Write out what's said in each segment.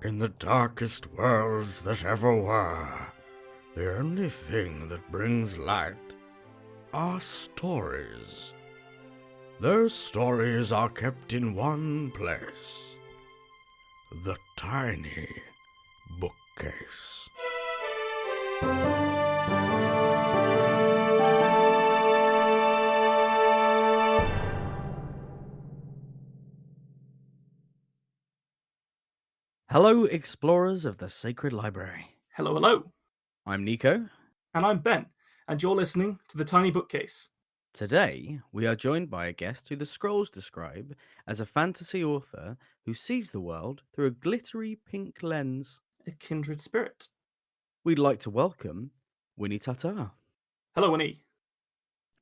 In the darkest worlds that ever were, the only thing that brings light are stories. Those stories are kept in one place, the tiny bookcase. Hello, explorers of the Sacred Library. Hello, hello. I'm Nico. And I'm Ben, and you're listening to The Tiny Bookcase. Today, we are joined by a guest who the scrolls describe as a fantasy author who sees the world through a glittery pink lens. A kindred spirit. We'd like to welcome Winnie Tataw. Hello, Winnie.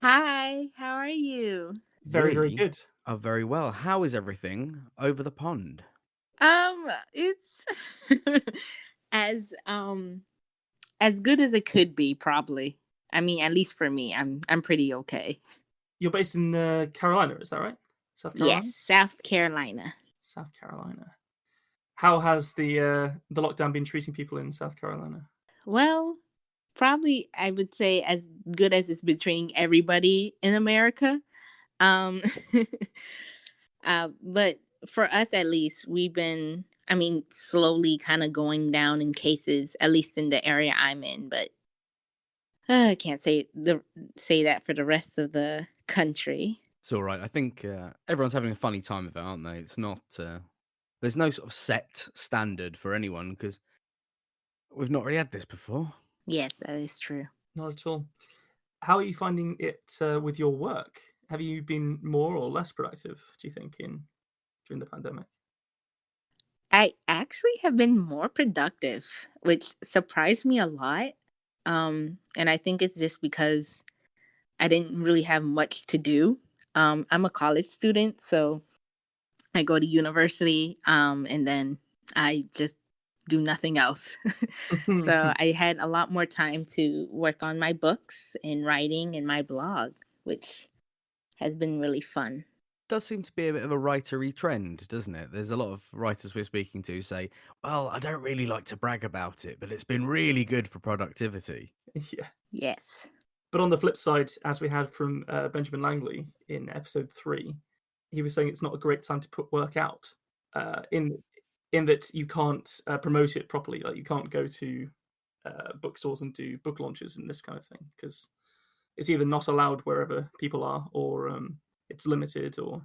Hi, how are you? Very We good. are very well. How is everything over the pond? It's as um as good as it could be, probably. I mean, at least for me, I'm pretty okay. You're based in Carolina, is that right? South Carolina? Yes, South Carolina. South Carolina. How has the lockdown been treating people in South Carolina? Well, probably I would say as good as it's been treating everybody in America. Um, but for us at least, we've been, I mean, slowly kind of going down in cases, at least in the area I'm in. But I can't say that for the rest of the country. It's all right. I think everyone's having a funny time of it, aren't they? It's not. There's no sort of set standard for anyone because we've not really had this before. Yes, that is true. Not at all. How are you finding it with your work? Have you been more or less productive, do you think, during the pandemic? I actually have been more productive, which surprised me a lot. And I think it's just because I didn't really have much to do. I'm a college student, so I go to university, and then I just do nothing else. So I had a lot more time to work on my books and writing and my blog, which has been really fun. Does seem to be a bit of a writery trend, doesn't it? There's a lot of writers we're speaking to say, well, I don't really like to brag about it, but it's been really good for productivity. Yeah. Yes. But on the flip side, as we had from Benjamin Langley in episode 3, he was saying it's not a great time to put work out. In that you can't promote it properly. Like you can't go to bookstores and do book launches and this kind of thing because it's either not allowed wherever people are, or it's limited, or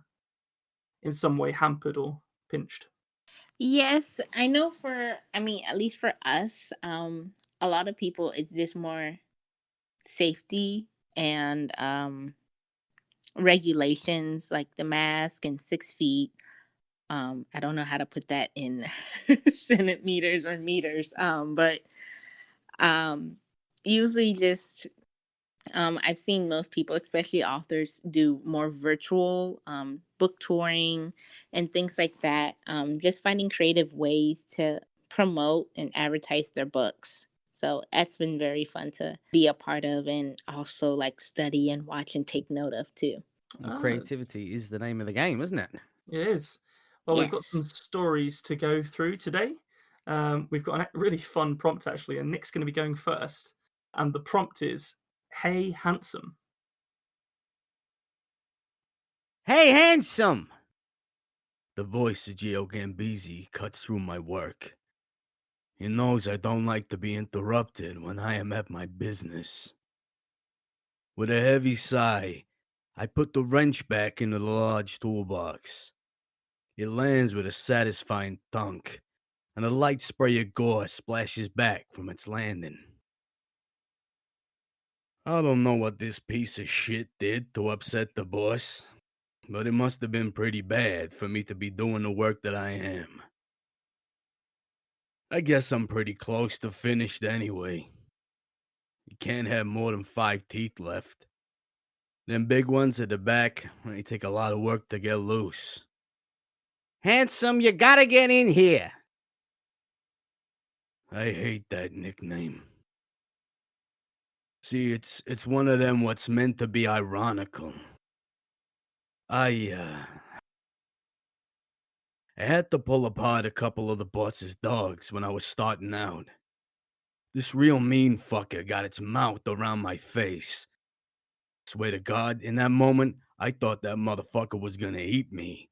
in some way hampered or pinched. Yes, I know I mean, at least for us, a lot of people, it's just more safety and regulations like the mask and 6 feet. I don't know how to put that in centimeters or meters, but um, usually just I've seen most people, especially authors, do more virtual book touring and things like that. Just finding creative ways to promote and advertise their books. So that's been very fun to be a part of and also like study and watch and take note of too. And creativity is the name of the game, isn't it? It is. Well, we've got Yes. some stories to go through today. We've got a really fun prompt, actually, and Nick's going to be going first. And the prompt is, "Hey, handsome." Hey, handsome! The voice of Gio Gambisi cuts through my work. He knows I don't like to be interrupted when I am at my business. With a heavy sigh, I put the wrench back into the large toolbox. It lands with a satisfying thunk, and a light spray of gore splashes back from its landing. I don't know what this piece of shit did to upset the boss, but it must have been pretty bad for me to be doing the work that I am. I guess I'm pretty close to finished anyway. You can't have more than 5 teeth left. Them big ones at the back, they take a lot of work to get loose. Handsome, you gotta get in here. I hate that nickname. See, it's one of them what's meant to be ironical. I had to pull apart a couple of the boss's dogs when I was starting out. This real mean fucker got its mouth around my face. Swear to God, in that moment, I thought that motherfucker was gonna eat me.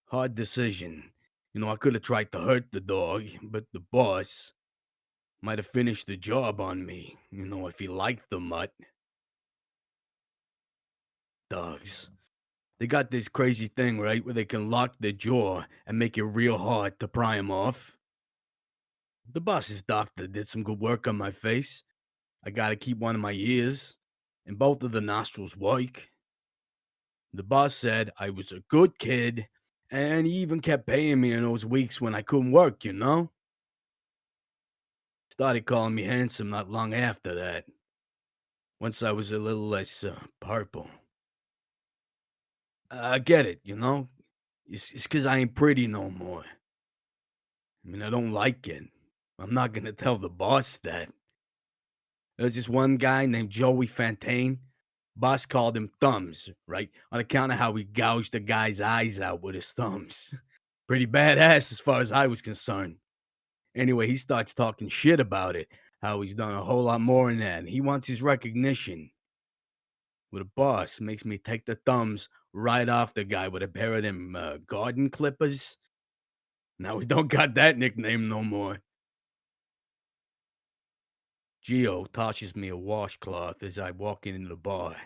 Hard decision. I could have tried to hurt the dog, but the boss might have finished the job on me, if he liked the mutt. Dogs. They got this crazy thing, right, where they can lock their jaw and make it real hard to pry 'em off. The boss's doctor did some good work on my face. I gotta keep one of my ears, and both of the nostrils work. The boss said I was a good kid, and he even kept paying me in those weeks when I couldn't work. Started calling me handsome not long after that, once I was a little less purple. I get it. It's 'cause I ain't pretty no more. I mean, I don't like it. I'm not gonna tell the boss that. There's this one guy named Joey Fontaine. Boss called him Thumbs, right? On account of how he gouged the guy's eyes out with his thumbs. Pretty badass as far as I was concerned. Anyway, he starts talking shit about it, how he's done a whole lot more than that, and he wants his recognition. Well, the boss makes me take the thumbs right off the guy with a pair of them garden clippers. Now we don't got that nickname no more. Gio tosses me a washcloth as I walk into the bar.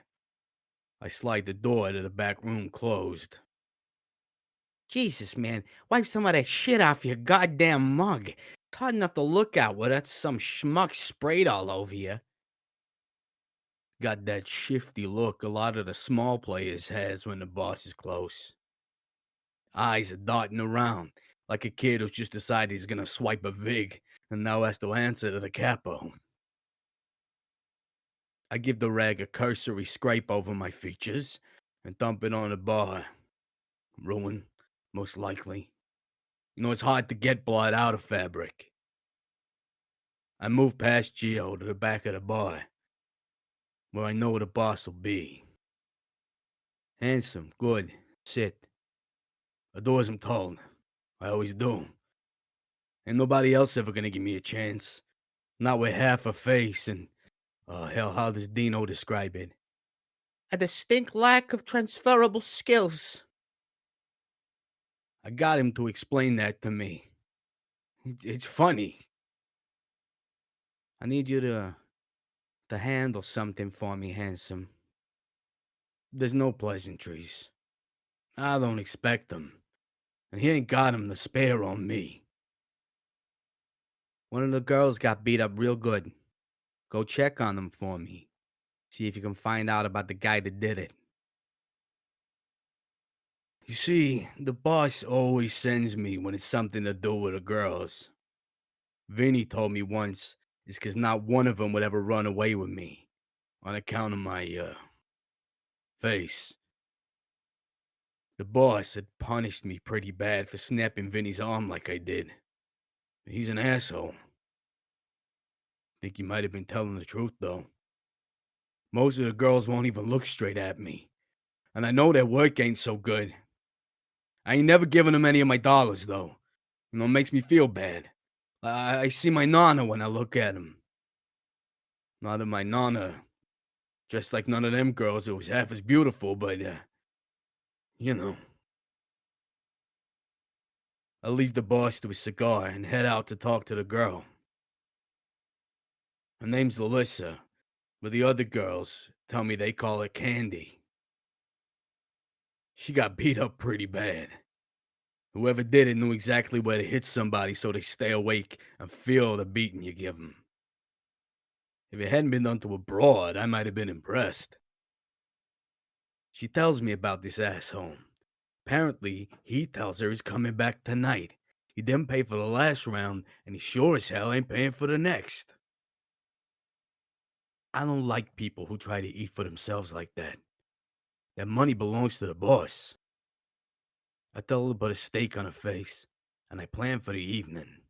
I slide the door to the back room closed. Jesus, man, wipe some of that shit off your goddamn mug. It's hard enough to look at without some schmuck sprayed all over you. Got that shifty look a lot of the small players has when the boss is close. Eyes are darting around, like a kid who's just decided he's gonna swipe a vig and now has to answer to the capo. I give the rag a cursory scrape over my features and dump it on the bar. Ruin, most likely. It's hard to get blood out of fabric. I move past Gio to the back of the bar, where I know the boss will be. Handsome, good, sit. I do as I'm told. I always do. Ain't nobody else ever gonna give me a chance. Not with half a face and, hell, how does Dino describe it? A distinct lack of transferable skills. I got him to explain that to me. It's funny. I need you to handle something for me, handsome. There's no pleasantries. I don't expect them. And he ain't got 'em to spare on me. One of the girls got beat up real good. Go check on them for me. See if you can find out about the guy that did it. You see, the boss always sends me when it's something to do with the girls. Vinny told me once it's 'cause not one of them would ever run away with me on account of my, face. The boss had punished me pretty bad for snapping Vinny's arm like I did. He's an asshole. Think he might have been telling the truth, though. Most of the girls won't even look straight at me. And I know their work ain't so good. I ain't never given them any of my dollars, though. It makes me feel bad. I see my nana when I look at him. Not that my nana, just like none of them girls who was half as beautiful, but, you know. I leave the boss to his cigar and head out to talk to the girl. Her name's Alyssa, but the other girls tell me they call her Candy. She got beat up pretty bad. Whoever did it knew exactly where to hit somebody so they stay awake and feel the beating you give them. If it hadn't been done to a broad, I might have been impressed. She tells me about this asshole. Apparently, he tells her he's coming back tonight. He didn't pay for the last round, and he sure as hell ain't paying for the next. I don't like people who try to eat for themselves like that. That money belongs to the boss. I tell her to put a steak on her face, and I plan for the evening.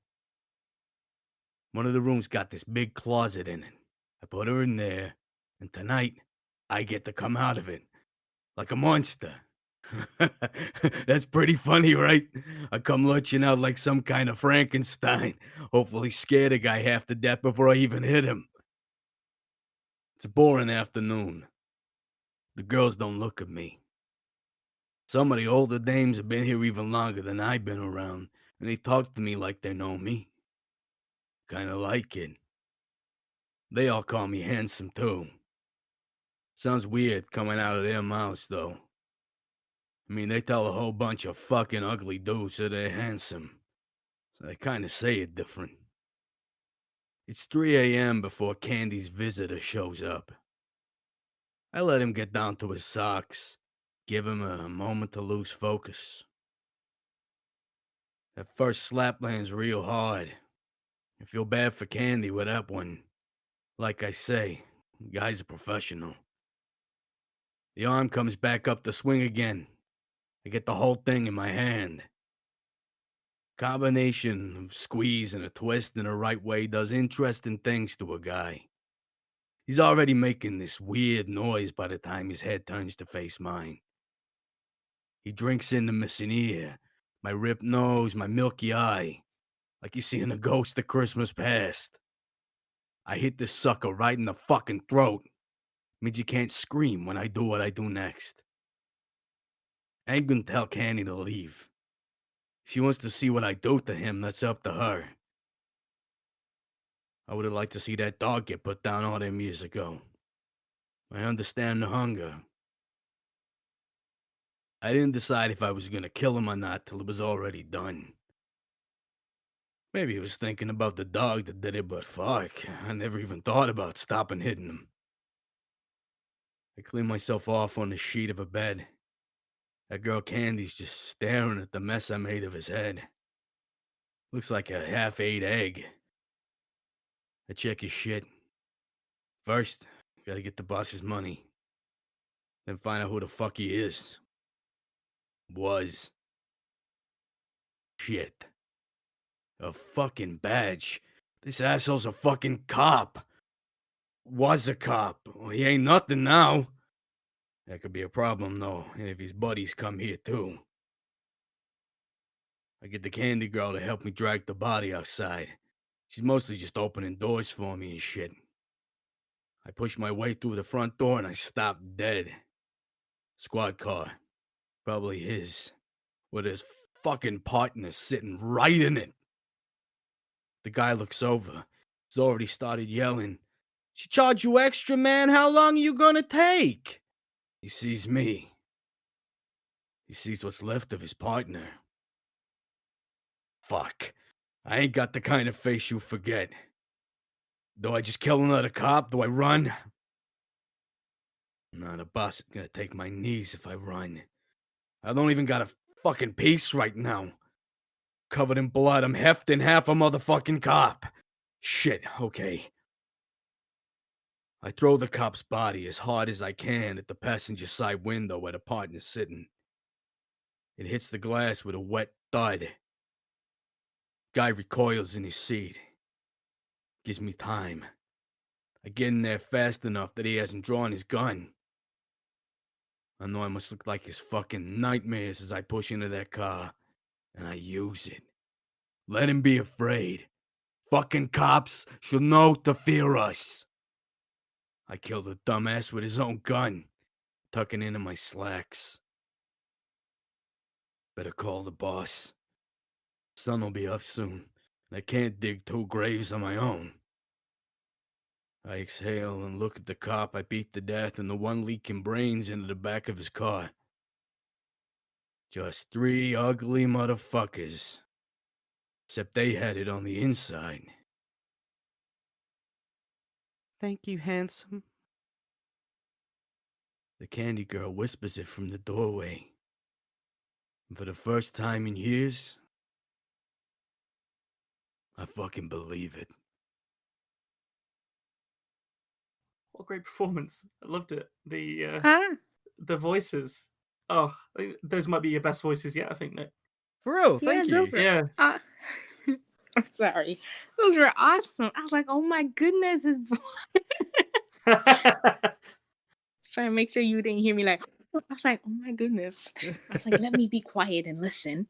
One of the rooms got this big closet in it. I put her in there, and tonight, I get to come out of it. Like a monster. That's pretty funny, right? I come lurching out like some kind of Frankenstein, hopefully scare the guy half to death before I even hit him. It's a boring afternoon. The girls don't look at me. Some of the older dames have been here even longer than I've been around, and they talk to me like they know me. Kinda like it. They all call me handsome, too. Sounds weird coming out of their mouths, though. I mean, they tell a whole bunch of fucking ugly dudes that they're handsome, so they kinda say it different. It's 3 a.m. before Candy's visitor shows up. I let him get down to his socks, give him a moment to lose focus. That first slap lands real hard. I feel bad for Candy with that one. Like I say, the guy's a professional. The arm comes back up to swing again. I get the whole thing in my hand. Combination of squeeze and a twist in the right way does interesting things to a guy. He's already making this weird noise by the time his head turns to face mine. He drinks in the missing ear, my ripped nose, my milky eye, like he's seeing a ghost of Christmas past. I hit this sucker right in the fucking throat. Means you can't scream when I do what I do next. I ain't gonna tell Candy to leave. She wants to see what I do to him, that's up to her. I would have liked to see that dog get put down all them years ago. I understand the hunger. I didn't decide if I was gonna kill him or not till it was already done. Maybe he was thinking about the dog that did it, but fuck, I never even thought about stopping hitting him. I clean myself off on the sheet of a bed. That girl Candy's just staring at the mess I made of his head. Looks like a half-ate egg. I check his shit. First, gotta get the boss's money. Then find out who the fuck he is. Was. Shit. A fucking badge. This asshole's a fucking cop. Was a cop. Well, he ain't nothing now. That could be a problem, though, and if his buddies come here, too. I get the Candy girl to help me drag the body outside. She's mostly just opening doors for me and shit. I push my way through the front door and I stop dead. Squad car. Probably his. With his fucking partner sitting right in it. The guy looks over. He's already started yelling. She charge you extra, man? How long are you gonna take? He sees me. He sees what's left of his partner. Fuck. I ain't got the kind of face you forget. Do I just kill another cop? Do I run? Nah, the boss is gonna take my knees if I run. I don't even got a fucking piece right now. Covered in blood, I'm hefting half a motherfucking cop. Shit, okay. I throw the cop's body as hard as I can at the passenger side window where the partner's sitting. It hits the glass with a wet thud. Guy recoils in his seat. Gives me time. I get in there fast enough that he hasn't drawn his gun. I know I must look like his fucking nightmares as I push into that car, and I use it. Let him be afraid. Fucking cops should know to fear us. I kill the dumbass with his own gun, tucking into my slacks. Better call the boss. Sun will be up soon, and I can't dig 2 graves on my own. I exhale and look at the cop I beat to death and the one leaking brains into the back of his car. Just 3 ugly motherfuckers. Except they had it on the inside. Thank you, handsome. The Candy girl whispers it from the doorway. And for the first time in years, I fucking believe it. What a great performance! I loved it. Huh? The voices. Oh, those might be your best voices yet. I think, Nick. For real, Yeah, thank you. those were. Yeah. I'm sorry. Those were awesome. I was like, oh my goodness. Trying to make sure you didn't hear me like, was like, oh my goodness. I was like, let me be quiet and listen.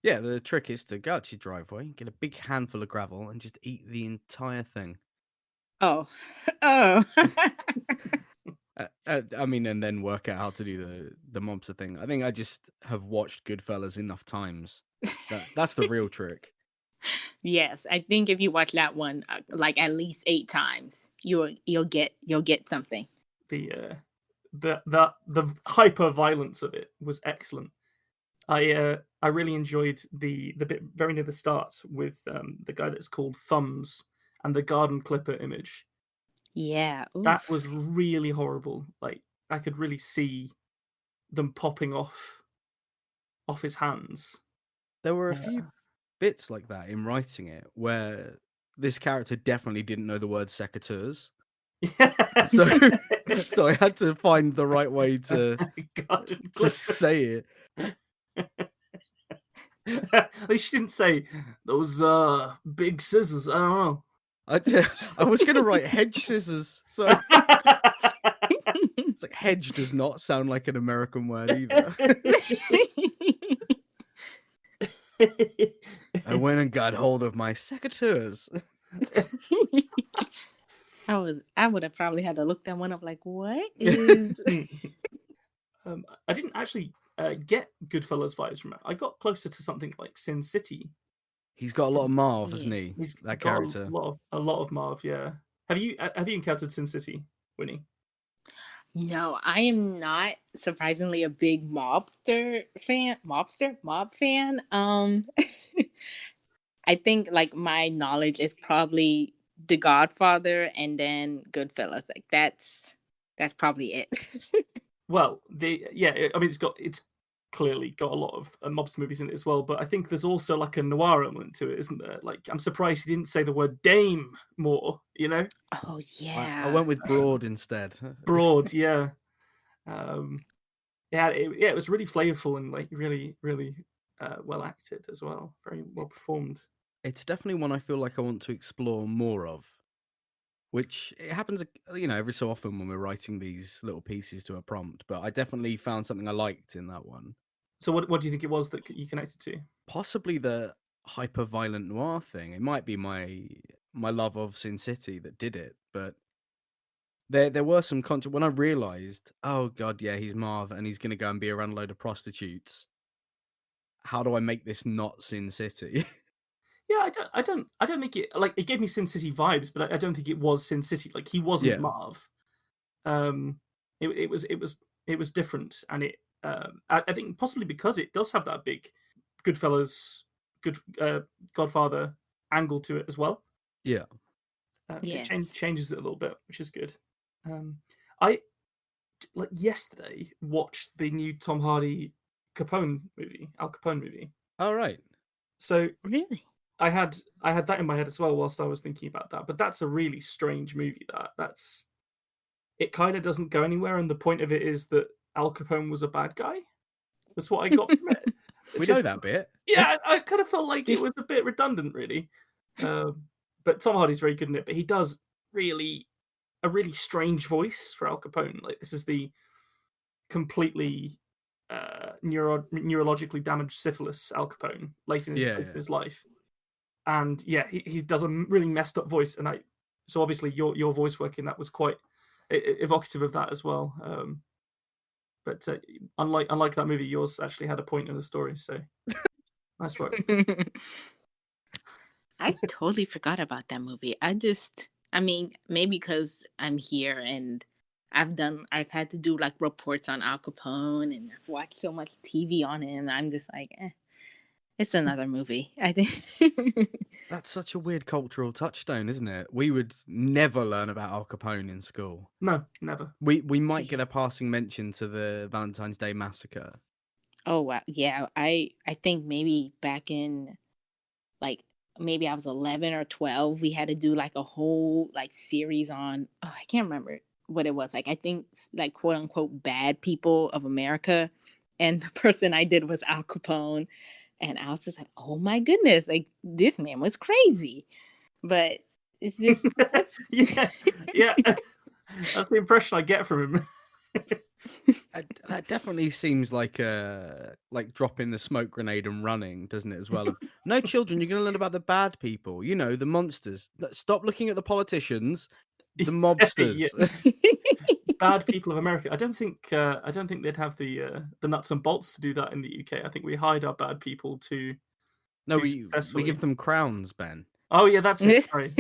Yeah, the trick is to go out to your driveway, get a big handful of gravel, and just eat the entire thing. Oh, oh. I mean, and then work out how to do the mobster thing. I think I just have watched Goodfellas enough times. That's the real trick. Yes, I think if you watch that one like at least 8 times, you'll get something. The hyper violence of it was excellent. I really enjoyed the bit very near the start with the guy that's called Thumbs and the garden clipper image. Yeah. That Oof. was really horrible. Like I could really see them popping off his hands. There were a few bits like that in writing it where this character definitely didn't know the word secateurs. So I had to find the right way to say it. At least she didn't say those big scissors. I don't know. I was gonna write hedge scissors, so it's like hedge does not sound like an American word either. I went and got hold of my secateurs. I would have probably had to look that one up. Like, what is? I didn't actually get Goodfellas vibes from it. I got closer to something like Sin City. He's got a lot of Marv, Yeah. hasn't he? He's That got character. a lot of Marv. Yeah. Have you encountered Sin City, Winnie? No, I am not surprisingly a big mob fan. I think like my knowledge is probably The Godfather and then Goodfellas. Like that's probably it. Well, I mean, it's clearly got a lot of mobster movies in it as well, but I think there's also like a noir element to it, isn't there? Like, I'm surprised he didn't say the word dame more, you know? Oh yeah. I went with broad instead. Broad, yeah. It was really flavorful and like really, really well acted as well. Very well performed. It's definitely one I feel like I want to explore more of. Which it happens, every so often when we're writing these little pieces to a prompt. But I definitely found something I liked in that one. So what do you think it was that you connected to? Possibly the hyper-violent noir thing. It might be my love of Sin City that did it. But there were some when I realised, oh god, yeah, he's Marv and he's going to go and be around a load of prostitutes. How do I make this not Sin City? Yeah, I don't think it like it gave me Sin City vibes, but I don't think it was Sin City. Like he wasn't Marv. It was different, and I think possibly because it does have that big Goodfellas, Godfather angle to it as well. Yeah, it changes it a little bit, which is good. I like yesterday watched the new Tom Hardy Al Capone movie. Oh right. So really. I had that in my head as well whilst I was thinking about that. But that's a really strange movie. It kind of doesn't go anywhere, and the point of it is that Al Capone was a bad guy. That's what I got from it. We know that bit. Yeah, I kind of felt like it was a bit redundant, really. But Tom Hardy's very good in it. But he does a really strange voice for Al Capone. Like this is the completely neurologically damaged syphilis Al Capone late in his life. And yeah, he does a really messed up voice, and so obviously your voice work in that was quite evocative of that as well. But unlike that movie, yours actually had a point in the story. So nice work. I totally forgot about that movie. I mean, maybe because I'm here and I've had to do like reports on Al Capone, and I've watched so much TV on him. I'm just like, it's another movie. I think that's such a weird cultural touchstone, isn't it? We would never learn about Al Capone in school. No, never. We might get a passing mention to the Valentine's Day massacre. Oh wow, yeah. I think maybe back in like maybe I was 11 or 12. We had to do like a whole like series on. Oh, I can't remember what it was. Like I think like quote unquote bad people of America, and the person I did was Al Capone. And I was just like, oh my goodness, like this man was crazy. But it's just yeah. That's the impression I get from him. That definitely seems like dropping the smoke grenade and running, doesn't it? As well, of no children, you're going to learn about the bad people. You know, the monsters. Stop looking at the politicians, the Yeah. mobsters. Bad people of America. I don't think they'd have the nuts and bolts to do that in the UK. I think we hide our bad people too No, we successfully. give them crowns, Ben. Oh yeah, that's it. Sorry.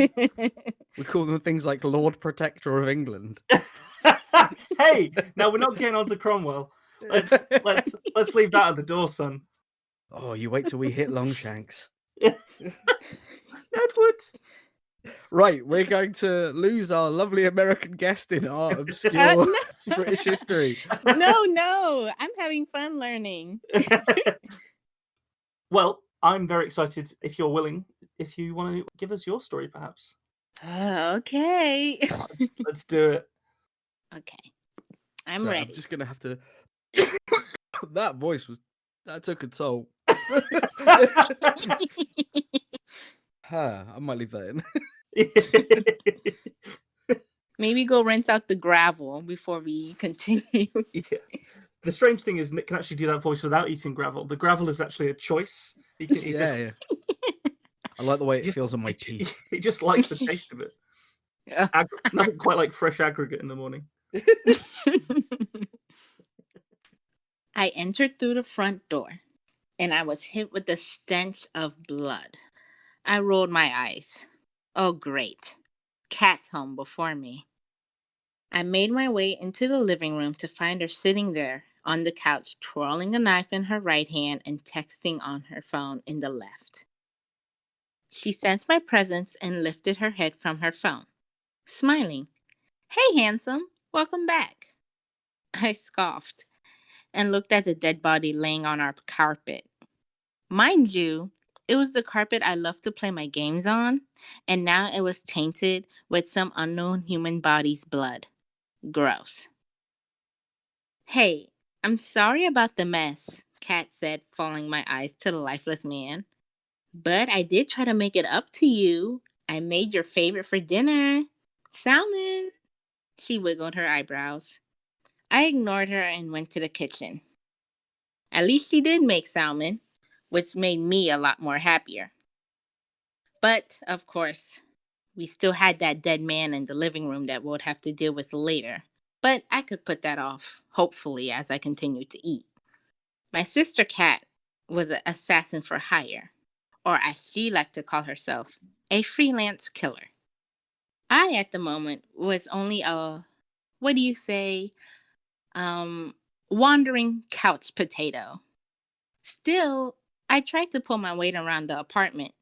We call them things like Lord Protector of England. Hey, now we're not getting onto Cromwell. Let's leave that at the door, son. Oh, you wait till we hit Longshanks. Edward. Right, we're going to lose our lovely American guest in our obscure No. British history. No, I'm having fun learning. Well, I'm very excited. If you're willing, if you want to give us your story, perhaps. Okay. Let's do it. Okay. I'm Sorry, ready. I'm just gonna have to. That took a toll. I might leave that in. Maybe go rinse out the gravel before we continue. Yeah. The strange thing is Nick can actually do that voice without eating gravel. The gravel is actually a choice. Yeah. I like the way it feels on my teeth. He just likes the taste of it. Nothing quite like fresh aggregate in the morning. I entered through the front door, and I was hit with the stench of blood. I rolled my eyes. Oh, great. Kat's home before me. I made my way into the living room to find her sitting there on the couch, twirling a knife in her right hand and texting on her phone in the left. She sensed my presence and lifted her head from her phone, smiling. Hey, handsome, welcome back. I scoffed and looked at the dead body laying on our carpet. Mind you, it was the carpet I loved to play my games on, and now it was tainted with some unknown human body's blood. Gross. Hey, I'm sorry about the mess, Kat said, following my eyes to the lifeless man. But I did try to make it up to you. I made your favorite for dinner. Salmon. She wiggled her eyebrows. I ignored her and went to the kitchen. At least she did make salmon, which made me a lot more happier. But, of course, we still had that dead man in the living room that we'll have to deal with later. But I could put that off, hopefully, as I continued to eat. My sister Kat was an assassin for hire, or as she liked to call herself, a freelance killer. I, at the moment, was only a, wandering couch potato. Still, I tried to pull my weight around the apartment,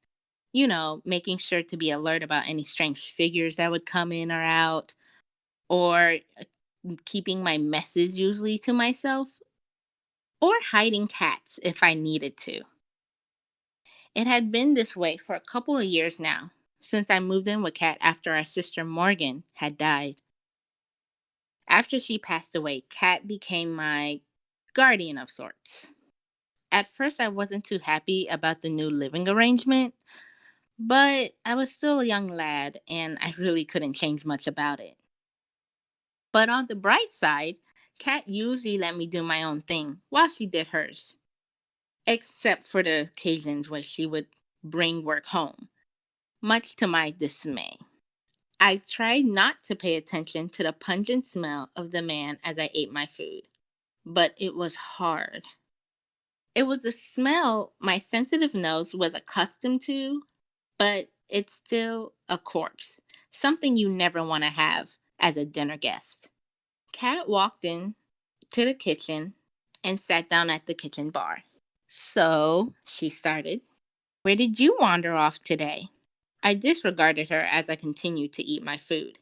making sure to be alert about any strange figures that would come in or out, or keeping my messes usually to myself, or hiding cats if I needed to. It had been this way for a couple of years now, since I moved in with Kat after our sister Morgan had died. After she passed away, Kat became my guardian of sorts. At first, I wasn't too happy about the new living arrangement, but I was still a young lad and I really couldn't change much about it. But on the bright side, Kat usually let me do my own thing while she did hers, except for the occasions where she would bring work home, much to my dismay. I tried not to pay attention to the pungent smell of the man as I ate my food, but it was hard. It was a smell my sensitive nose was accustomed to, but it's still a corpse, something you never want to have as a dinner guest. Kat walked in to the kitchen and sat down at the kitchen bar. So, she started, where did you wander off today? I disregarded her as I continued to eat my food.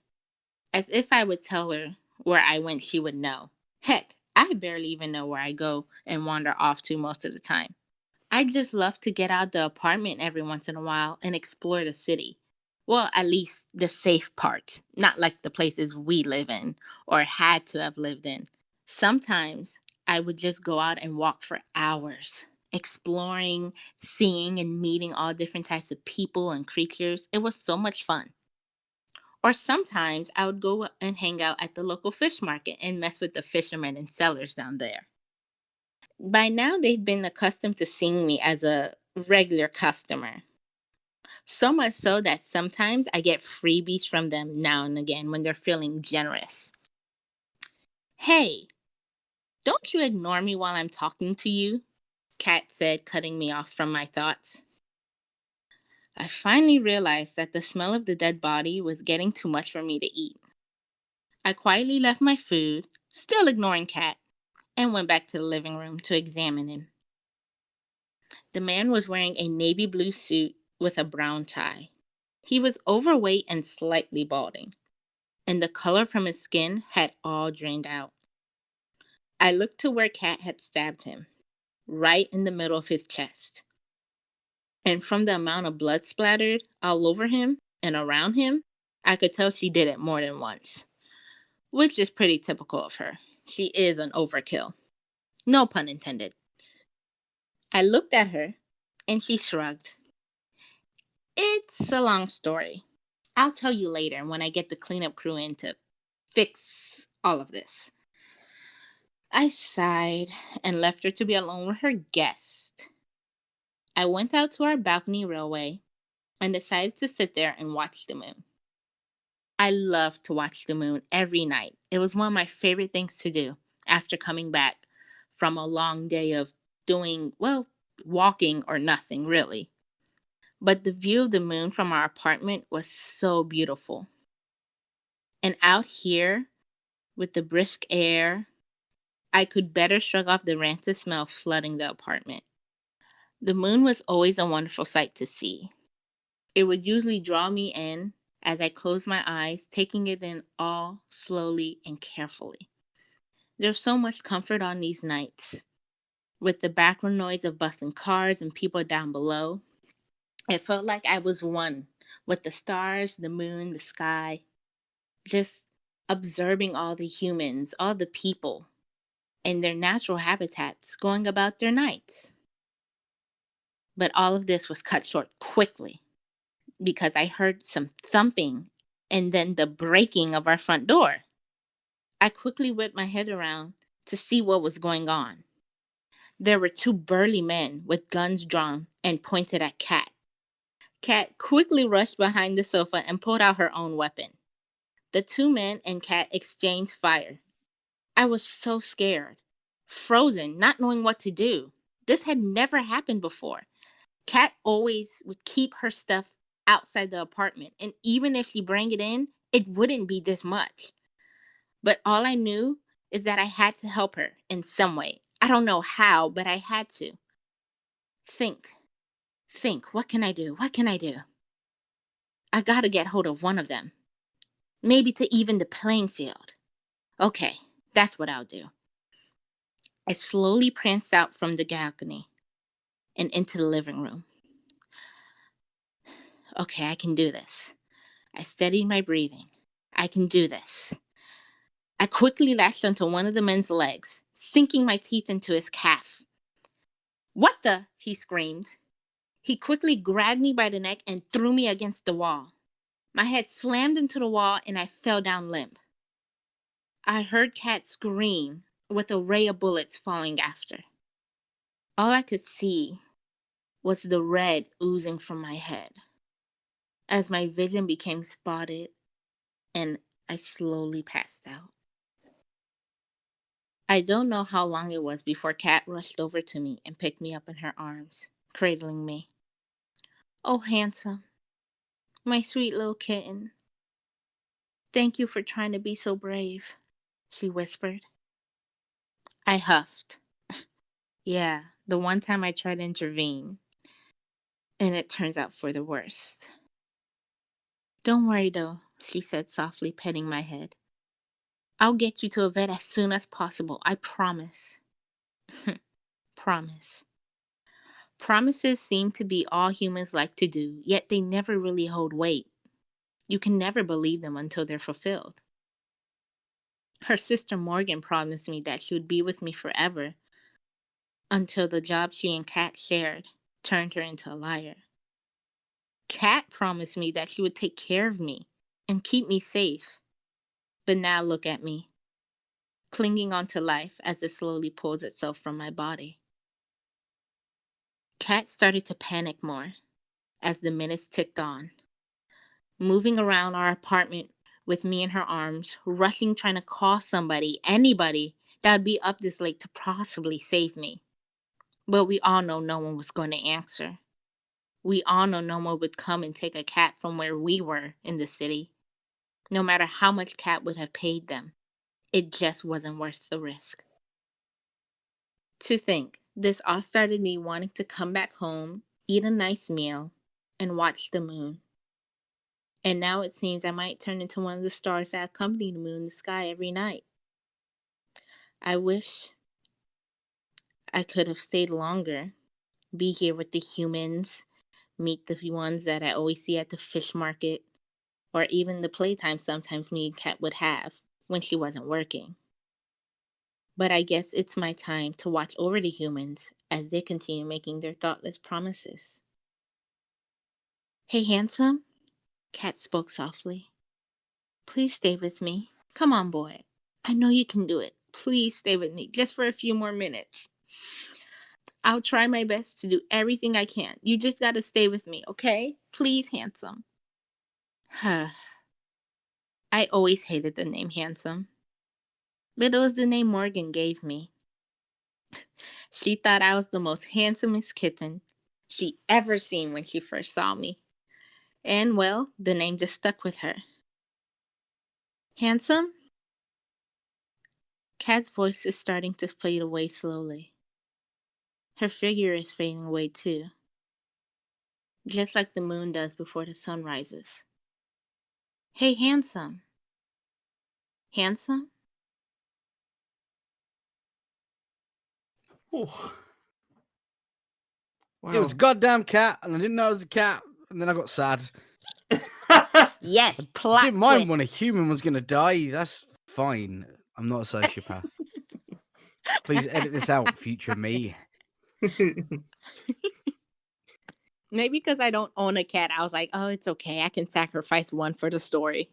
As if I would tell her where I went, she would know. Heck, I barely even know where I go and wander off to most of the time. I just love to get out the apartment every once in a while and explore the city. Well, at least the safe parts, not like the places we live in or had to have lived in. Sometimes I would just go out and walk for hours, exploring, seeing, and meeting all different types of people and creatures. It was so much fun. Or sometimes I would go and hang out at the local fish market and mess with the fishermen and sellers down there. By now, they've been accustomed to seeing me as a regular customer. So much so that sometimes I get freebies from them now and again when they're feeling generous. Hey, don't you ignore me while I'm talking to you, Kat said, cutting me off from my thoughts. I finally realized that the smell of the dead body was getting too much for me to eat. I quietly left my food, still ignoring Kat, and went back to the living room to examine him. The man was wearing a navy blue suit with a brown tie. He was overweight and slightly balding, and the color from his skin had all drained out. I looked to where Kat had stabbed him, right in the middle of his chest. And from the amount of blood splattered all over him and around him, I could tell she did it more than once, which is pretty typical of her. She is an overkill. No pun intended. I looked at her, and she shrugged. It's a long story. I'll tell you later when I get the cleanup crew in to fix all of this. I sighed and left her to be alone with her guest. I went out to our balcony railway and decided to sit there and watch the moon. I love to watch the moon every night. It was one of my favorite things to do after coming back from a long day of doing, well, walking or nothing really. But the view of the moon from our apartment was so beautiful. And out here, with the brisk air, I could better shrug off the rancid smell flooding the apartment. The moon was always a wonderful sight to see. It would usually draw me in as I closed my eyes, taking it in all slowly and carefully. There's so much comfort on these nights. With the background noise of bustling cars and people down below, it felt like I was one with the stars, the moon, the sky, just observing all the humans, all the people, in their natural habitats going about their nights. But all of this was cut short quickly because I heard some thumping and then the breaking of our front door. I quickly whipped my head around to see what was going on. There were two burly men with guns drawn and pointed at Kat. Kat quickly rushed behind the sofa and pulled out her own weapon. The two men and Kat exchanged fire. I was so scared, frozen, not knowing what to do. This had never happened before. Kat always would keep her stuff outside the apartment, and even if she bring it in, it wouldn't be this much. But all I knew is that I had to help her in some way. I don't know how, but I had to. Think, what can I do? What can I do? I gotta get hold of one of them. Maybe to even the playing field. Okay, that's what I'll do. I slowly pranced out from the balcony and into the living room. Okay, I can do this. I steadied my breathing. I can do this. I quickly latched onto one of the men's legs, sinking my teeth into his calf. What the? He screamed. He quickly grabbed me by the neck and threw me against the wall. My head slammed into the wall and I fell down limp. I heard Kat scream with a ray of bullets falling after. All I could see was the red oozing from my head as my vision became spotted and I slowly passed out. I don't know how long it was before Kat rushed over to me and picked me up in her arms, cradling me. Oh, handsome, my sweet little kitten. Thank you for trying to be so brave, she whispered. I huffed. Yeah, the one time I tried to intervene, and it turns out for the worst. Don't worry though, she said softly, petting my head. I'll get you to a vet as soon as possible, I promise. Promise. Promises seem to be all humans like to do, yet they never really hold weight. You can never believe them until they're fulfilled. Her sister Morgan promised me that she would be with me forever until the job she and Kat shared turned her into a liar. Kat promised me that she would take care of me and keep me safe. But now look at me, clinging onto life as it slowly pulls itself from my body. Kat started to panic more as the minutes ticked on, moving around our apartment with me in her arms, rushing, trying to call somebody, anybody that would be up this late to possibly save me. But we all know no one was going to answer. We all know no one would come and take a cat from where we were in the city, no matter how much Kat would have paid them. It just wasn't worth the risk. To think, this all started me wanting to come back home, eat a nice meal, and watch the moon. And now it seems I might turn into one of the stars that accompany the moon in the sky every night. I wish I could have stayed longer, be here with the humans, meet the ones that I always see at the fish market, or even the playtime sometimes me and Kat would have when she wasn't working. But I guess it's my time to watch over the humans as they continue making their thoughtless promises. Hey, handsome, Kat spoke softly. Please stay with me. Come on, boy. I know you can do it. Please stay with me just for a few more minutes. I'll try my best to do everything I can. You just gotta stay with me, okay? Please, handsome. I always hated the name handsome, but it was the name Morgan gave me. She thought I was the most handsomest kitten she ever seen when she first saw me. And well, the name just stuck with her. Handsome? Kat's voice is starting to fade away slowly. Her figure is fading away too, just like the moon does before the sun rises. Hey, handsome. Handsome? Oh. Wow. It was a goddamn cat, and I didn't know it was a cat, and then I got sad. Yes, plot Didn't mind twist. when a human was going to die. That's fine. I'm not a sociopath. Please edit this out, future me. Maybe because I don't own a cat, I was like, oh, it's okay. I can sacrifice one for the story.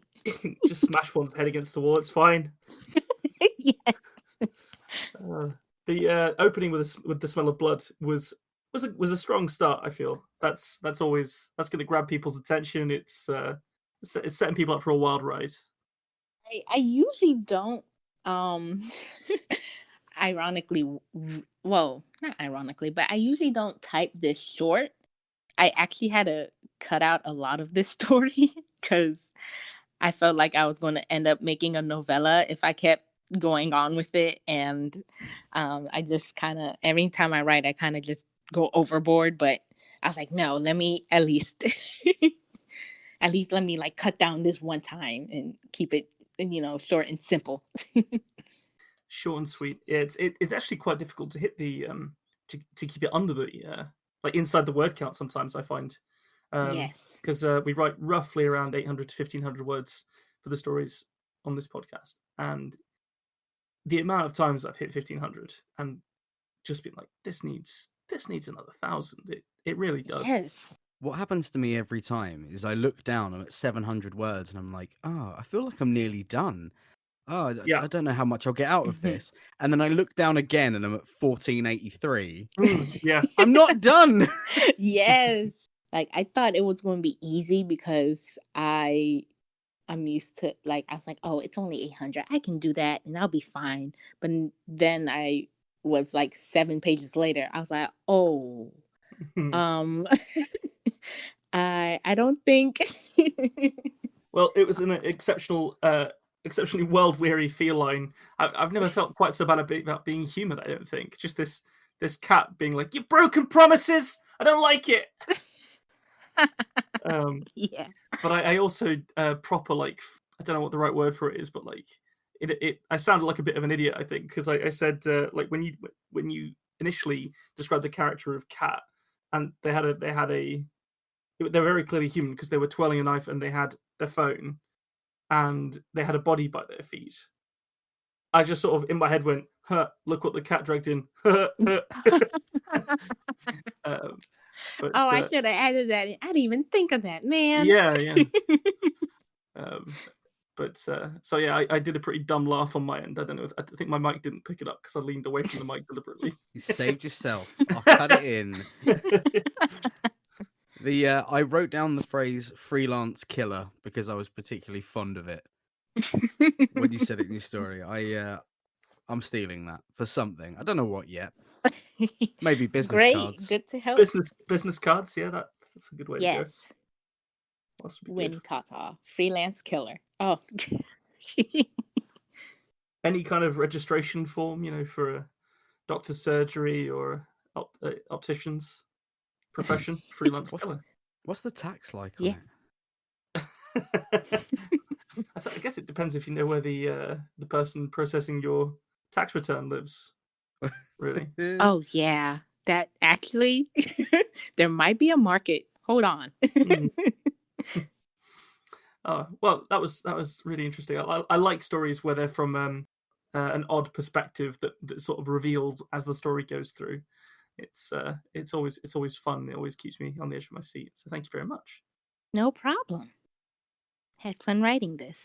Just smash one's head against the wall. It's fine. Yes. The opening with the smell of blood was a strong start. I feel that's going to grab people's attention. It's setting people up for a wild ride. I usually don't ironically, well, not ironically, but I usually don't type this short. I actually had to cut out a lot of this story because I felt like I was going to end up making a novella if I kept going on with it. And I just kind of, every time I write, I kind of just go overboard. But I was like, no, let me at least let me like cut down this one time and keep it, short and simple. Short and sweet. It's actually quite difficult to hit the to keep it under the like inside the word count sometimes, I find. Yes. Because we write roughly around 800 to 1,500 words for the stories on this podcast, and the amount of times I've hit 1,500 and just been like, this needs another 1,000. It really does. Yes. What happens to me every time is I look down, I'm at 700 words, and I'm like, oh, I feel like I'm nearly done. Oh, Yeah. I don't know how much I'll get out of this. And then I look down again, and I'm at 1483. Yeah. I'm not done. Yes. Like I thought it was going to be easy because I'm used to, like, I was like, oh, it's only 800. I can do that and I'll be fine. But then I was like 7 pages later. I was like, oh, I don't think. Well, it was an exceptionally world-weary feline. I've never felt quite so bad about being human, I don't think. Just this cat being like, you've broken promises! I don't like it! Yeah. But I also proper, like, I don't know what the right word for it is, but like, I sounded like a bit of an idiot, I think, because I said, like, when you initially described the character of Cat, and they're very clearly human because they were twirling a knife and they had their phone and they had a body by their feet. I just sort of in my head went, huh, look what the cat dragged in. I should have added that in. I didn't even think of that, man. Yeah. So yeah, I did a pretty dumb laugh on my end. I don't know. I think my mic didn't pick it up because I leaned away from the mic deliberately. You saved yourself. I'll cut it in. I wrote down the phrase "freelance killer" because I was particularly fond of it when you said it in your story. I'm stealing that for something. I don't know what yet. Maybe business Great, cards. good to help. Business cards. Yeah, that's a good way to go. Yes, That's be Winnie good. Tataw, freelance killer. Oh, Any kind of registration form, for a doctor's surgery or optician's profession, freelance killer. What's the tax like on yeah. I guess it depends if you know where the person processing your tax return lives. Really? it? Oh yeah, that actually there might be a market. Hold on. Oh well, that was really interesting. I like stories where they're from an odd perspective that's sort of revealed as the story goes through. It's always fun. It always keeps me on the edge of my seat. So thank you very much. No problem. Had fun writing this.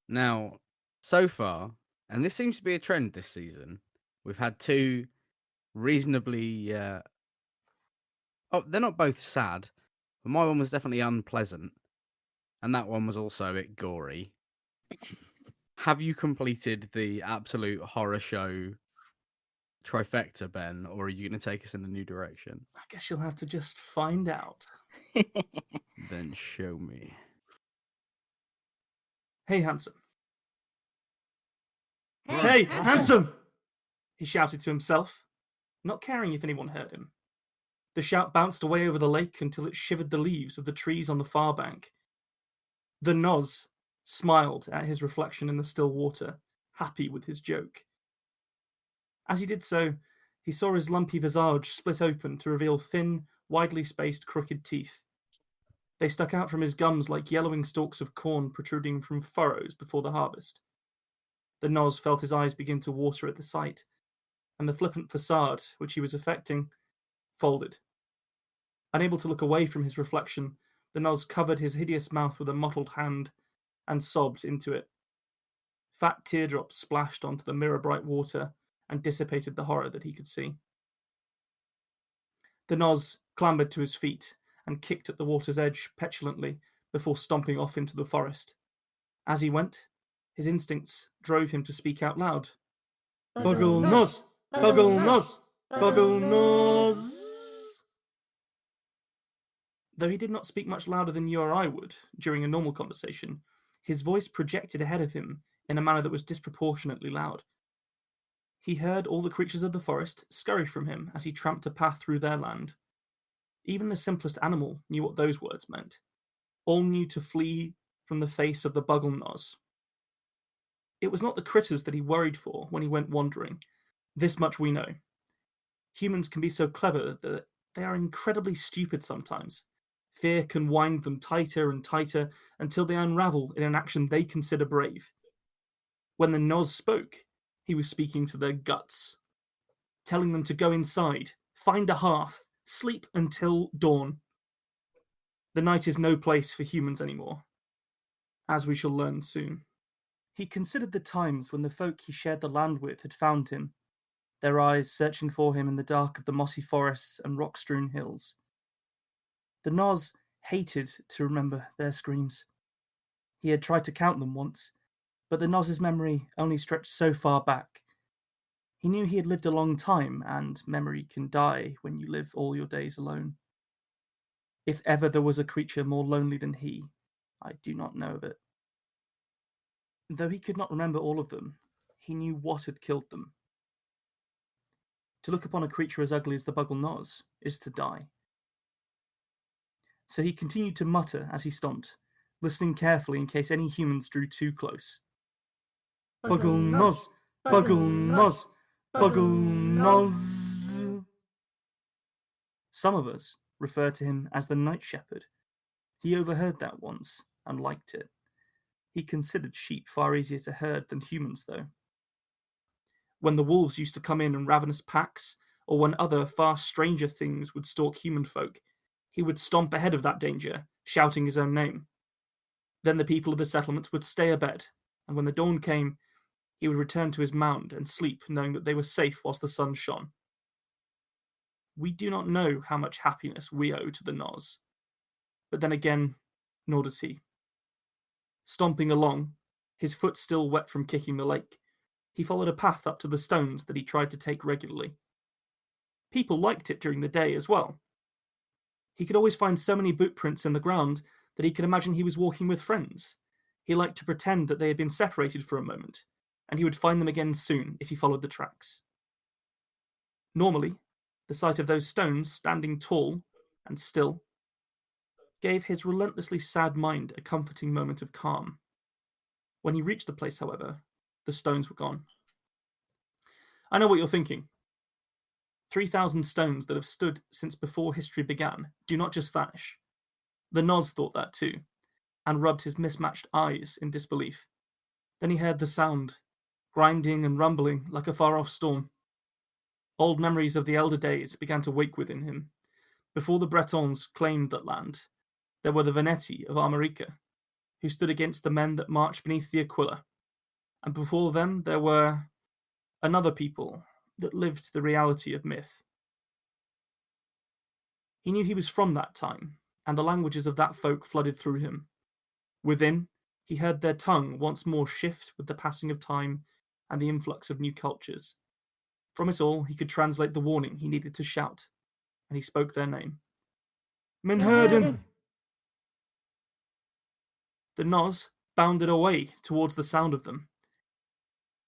Now, so far, and this seems to be a trend this season, we've had two reasonably. Oh, they're not both sad, but my one was definitely unpleasant, and that one was also a bit gory. Have you completed the absolute horror show trifecta, Ben, or are you going to take us in a new direction? I guess you'll have to just find out. Then show me. Hey, handsome. Hey, handsome! He shouted to himself, not caring if anyone heard him. The shout bounced away over the lake until it shivered the leaves of the trees on the far bank. The Noz smiled at his reflection in the still water, happy with his joke. As he did so, he saw his lumpy visage split open to reveal thin, widely spaced, crooked teeth. They stuck out from his gums like yellowing stalks of corn protruding from furrows before the harvest. The Noz felt his eyes begin to water at the sight, and the flippant facade which he was affecting folded. Unable to look away from his reflection, the Noz covered his hideous mouth with a mottled hand and sobbed into it. Fat teardrops splashed onto the mirror-bright water and dissipated the horror that he could see. The Noz clambered to his feet and kicked at the water's edge petulantly before stomping off into the forest. As he went, his instincts drove him to speak out loud. Buggle Noz! Buggle Noz! Buggle Noz! Though he did not speak much louder than you or I would during a normal conversation, his voice projected ahead of him in a manner that was disproportionately loud. He heard all the creatures of the forest scurry from him as he tramped a path through their land. Even the simplest animal knew what those words meant. All knew to flee from the face of the Buggle Noz. It was not the critters that he worried for when he went wandering. This much we know. Humans can be so clever that they are incredibly stupid sometimes. Fear can wind them tighter and tighter until they unravel in an action they consider brave. When the Noz spoke, he was speaking to their guts, telling them to go inside, find a hearth, sleep until dawn. The night is no place for humans anymore, as we shall learn soon. He considered the times when the folk he shared the land with had found him, their eyes searching for him in the dark of the mossy forests and rock-strewn hills. The Noz hated to remember their screams. He had tried to count them once, but the Noz's memory only stretched so far back. He knew he had lived a long time, and memory can die when you live all your days alone. If ever there was a creature more lonely than he, I do not know of it. Though he could not remember all of them, he knew what had killed them. To look upon a creature as ugly as the Buggle Noz is to die. So he continued to mutter as he stomped, listening carefully in case any humans drew too close. Buggle Noz! Buggle Noz! Buggle Noz! Some of us refer to him as the Night Shepherd. He overheard that once and liked it. He considered sheep far easier to herd than humans, though. When the wolves used to come in ravenous packs, or when other far stranger things would stalk human folk, he would stomp ahead of that danger, shouting his own name. Then the people of the settlement would stay abed, and when the dawn came, he would return to his mound and sleep, knowing that they were safe whilst the sun shone. We do not know how much happiness we owe to the Noz, but then again, nor does he. Stomping along, his foot still wet from kicking the lake, he followed a path up to the stones that he tried to take regularly. People liked it during the day as well. He could always find so many boot prints in the ground that he could imagine he was walking with friends. He liked to pretend that they had been separated for a moment, and he would find them again soon if he followed the tracks. Normally, the sight of those stones standing tall and still gave his relentlessly sad mind a comforting moment of calm. When he reached the place, however, the stones were gone. I know what you're thinking. 3,000 stones that have stood since before history began do not just vanish. The Noz thought that too, and rubbed his mismatched eyes in disbelief. Then he heard the sound, grinding and rumbling like a far-off storm. Old memories of the elder days began to wake within him. Before the Bretons claimed that land, there were the Veneti of Armorica, who stood against the men that marched beneath the Aquila. And before them there were another people that lived the reality of myth. He knew he was from that time, and the languages of that folk flooded through him. Within, he heard their tongue once more shift with the passing of time and the influx of new cultures. From it all, he could translate the warning he needed to shout, and he spoke their name. Menherden! The Noz bounded away towards the sound of them.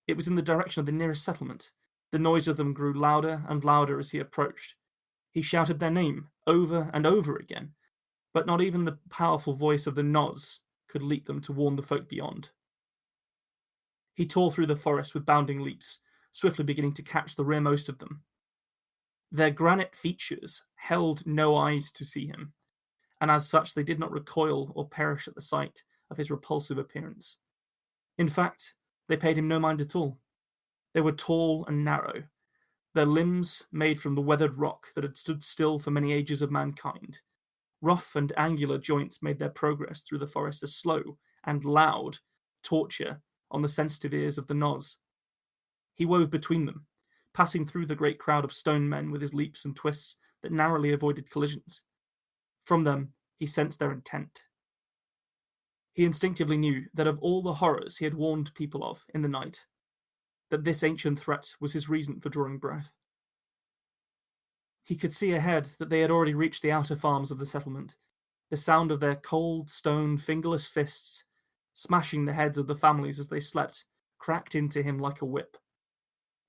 It was in the direction of the nearest settlement. The noise of them grew louder and louder as he approached. He shouted their name over and over again, but not even the powerful voice of the Noz could leap them to warn the folk beyond. He tore through the forest with bounding leaps, swiftly beginning to catch the rearmost of them. Their granite features held no eyes to see him, and as such they did not recoil or perish at the sight of his repulsive appearance. In fact, they paid him no mind at all. They were tall and narrow, their limbs made from the weathered rock that had stood still for many ages of mankind. Rough and angular joints made their progress through the forest a slow and loud torture on the sensitive ears of the Noz. He wove between them, passing through the great crowd of stone men with his leaps and twists that narrowly avoided collisions. From them, he sensed their intent. He instinctively knew that of all the horrors he had warned people of in the night, that this ancient threat was his reason for drawing breath. He could see ahead that they had already reached the outer farms of the settlement. The sound of their cold, stone, fingerless fists smashing the heads of the families as they slept cracked into him like a whip.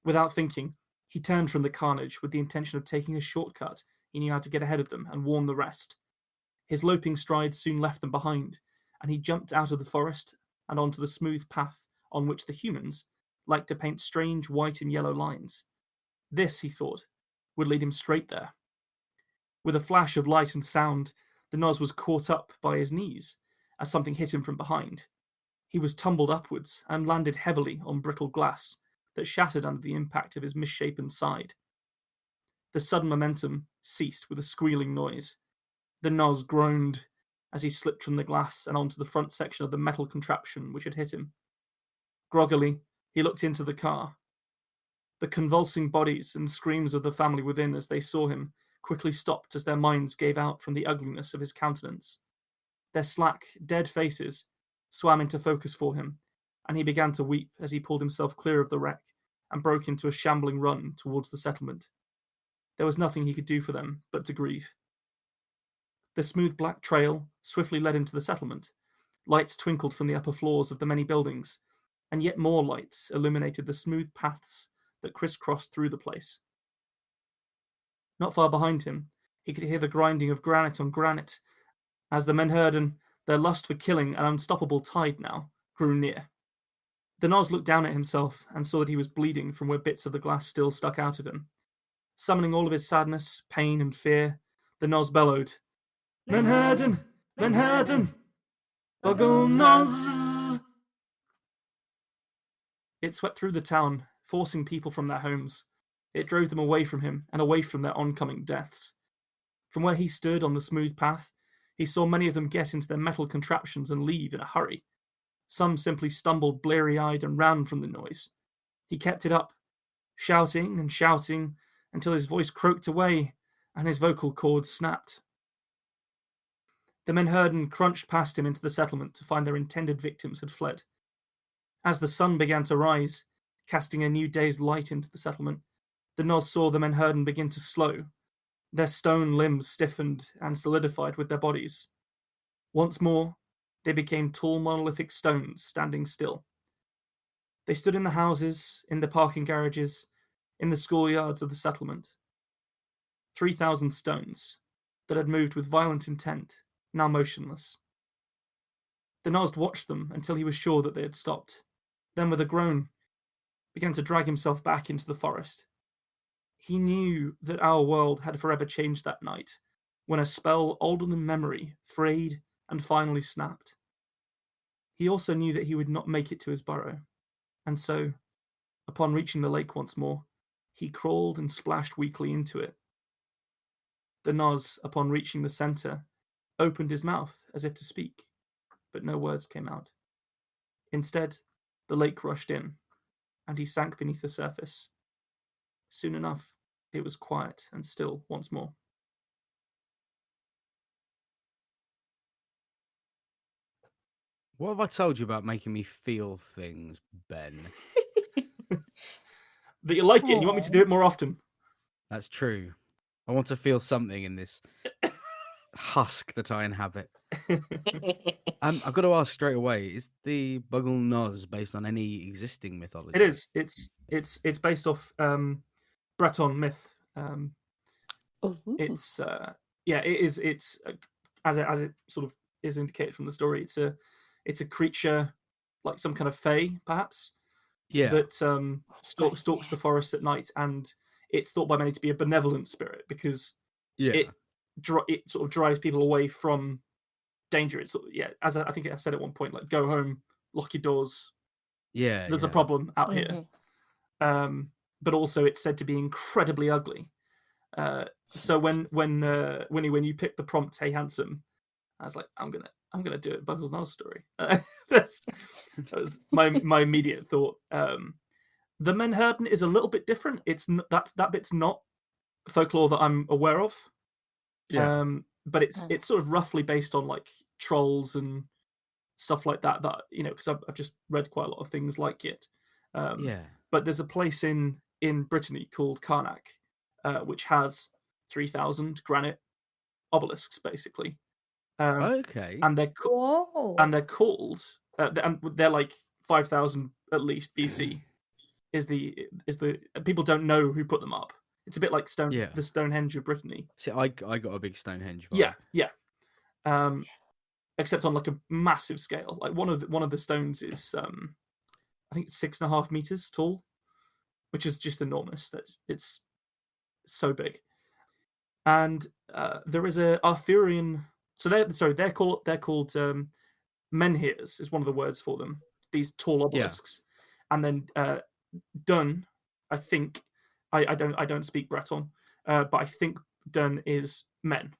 Without thinking, he turned from the carnage with the intention of taking a shortcut he knew how to get ahead of them and warn the rest. His loping strides soon left them behind, and he jumped out of the forest and onto the smooth path on which the humans liked to paint strange white and yellow lines. This, he thought, would lead him straight there. With a flash of light and sound, the Noz was caught up by his knees as something hit him from behind. He was tumbled upwards and landed heavily on brittle glass that shattered under the impact of his misshapen side. The sudden momentum ceased with a squealing noise. The Noz groaned as he slipped from the glass and onto the front section of the metal contraption which had hit him. Groggily, he looked into the car. The convulsing bodies and screams of the family within as they saw him quickly stopped as their minds gave out from the ugliness of his countenance. Their slack, dead faces swam into focus for him, and he began to weep as he pulled himself clear of the wreck and broke into a shambling run towards the settlement. There was nothing he could do for them but to grieve. The smooth black trail swiftly led him to the settlement. Lights twinkled from the upper floors of the many buildings, and yet more lights illuminated the smooth paths that crisscrossed through the place. Not far behind him, he could hear the grinding of granite on granite as the Menherden, their lust for killing an unstoppable tide now, grew near. The Noz looked down at himself and saw that he was bleeding from where bits of the glass still stuck out of him. Summoning all of his sadness, pain, and fear, the Noz bellowed, "Menherden! Menherden! Buggle Noz!" It swept through the town, forcing people from their homes. It drove them away from him and away from their oncoming deaths. From where he stood on the smooth path, He saw many of them get into their metal contraptions and leave in a hurry. Some simply stumbled bleary-eyed and ran from the noise. He kept it up, shouting and shouting until his voice croaked away and his vocal cords snapped. The Menherden crunched past him into the settlement to find their intended victims had fled. As the sun began to rise, casting a new day's light into the settlement, the Noz saw the Menherden begin to slow. Their stone limbs stiffened and solidified with their bodies. Once more, they became tall monolithic stones standing still. They stood in the houses, in the parking garages, in the schoolyards of the settlement. 3,000 stones that had moved with violent intent, now motionless. The Noz watched them until he was sure that they had stopped. Then, with a groan, began to drag himself back into the forest. He knew that our world had forever changed that night, when a spell older than memory frayed and finally snapped. He also knew that he would not make it to his burrow, and so, upon reaching the lake once more, he crawled and splashed weakly into it. The Noz, upon reaching the centre, opened his mouth as if to speak, but no words came out. Instead, the lake rushed in, and he sank beneath the surface. Soon enough, it was quiet and still once more. What have I told you about making me feel things, Ben? That you like it and you want me to do it more often. That's true. I want to feel something in this husk that I inhabit. I've got to ask straight away: is the Buggle Noz based on any existing mythology? It is. It's based off Breton myth. It's it is. It's as it sort of is indicated from the story. It's a creature like some kind of fae, perhaps. Yeah. That stalks the forest at night, and it's thought by many to be a benevolent spirit because it sort of drives people away from danger. It's as I think I said at one point, like go home, lock your doors. Yeah, there's a problem out here. But also it's said to be incredibly ugly. So when Winnie, when you picked the prompt, "Hey handsome," I was like, I'm gonna do it. Buggles Noz story. That was my immediate thought. The Menherden is a little bit different. It's that bit's not folklore that I'm aware of. But it's sort of roughly based on like trolls and stuff like that. That because I've just read quite a lot of things like it. But there's a place in Brittany called Karnak, which has 3,000 granite obelisks, basically. Okay. And they're called and they're like 5,000 at least BC. Is the people don't know who put them up. It's a bit like the Stonehenge of Brittany. See, I got a big Stonehenge vibe. Yeah. Except on like a massive scale. Like one of the stones is I think 6.5 meters tall, which is just enormous. It's so big. And there is a Arthurian. So they're called menhirs is one of the words for them. These tall obelisks, and then dun, I think I don't speak Breton, but I think dun is men,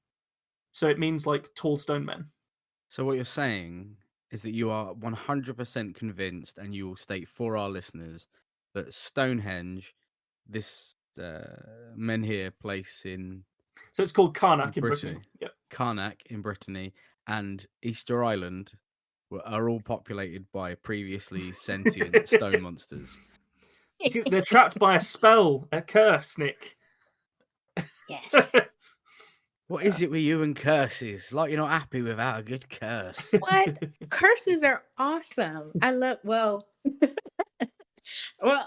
so it means like tall stone men. So what you're saying is that you are 100% convinced, and you will state for our listeners that Stonehenge, this menhir place in. So it's called Karnak in Brittany. Yep. Karnak in Brittany and Easter Island are all populated by previously sentient stone monsters. See, they're trapped by a spell, a curse, Nick. Yes. What is it with you and curses? Like you're not happy without a good curse. What? Curses are awesome. I love. Well,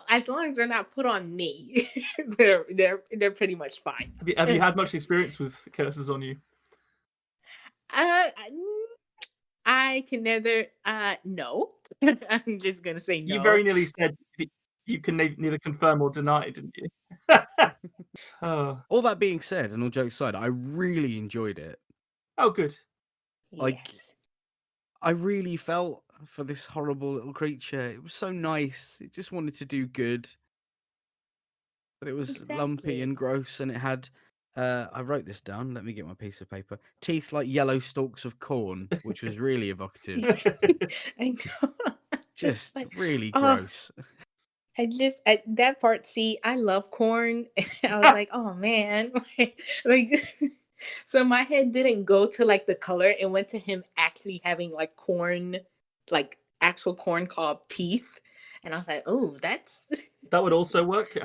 as long as they're not put on me, they're pretty much fine. Have you had much experience with curses on you? I can neither. No. I'm just gonna say no. You very nearly said you can neither confirm or deny, didn't you? All that being said, and all jokes aside, I really enjoyed it. Oh, good. Yes. I really felt for this horrible little creature. It was so nice. It just wanted to do good. But it was lumpy and gross, and it had I wrote this down. Let me get my piece of paper. Teeth like yellow stalks of corn, which was really evocative. I know. It's Just like, really oh, gross. that part. See, I love corn. I was like, oh man, like, so my head didn't go to like the color. It went to him actually having like corn, like actual corn cob teeth, and I was like, oh, that's That would also work.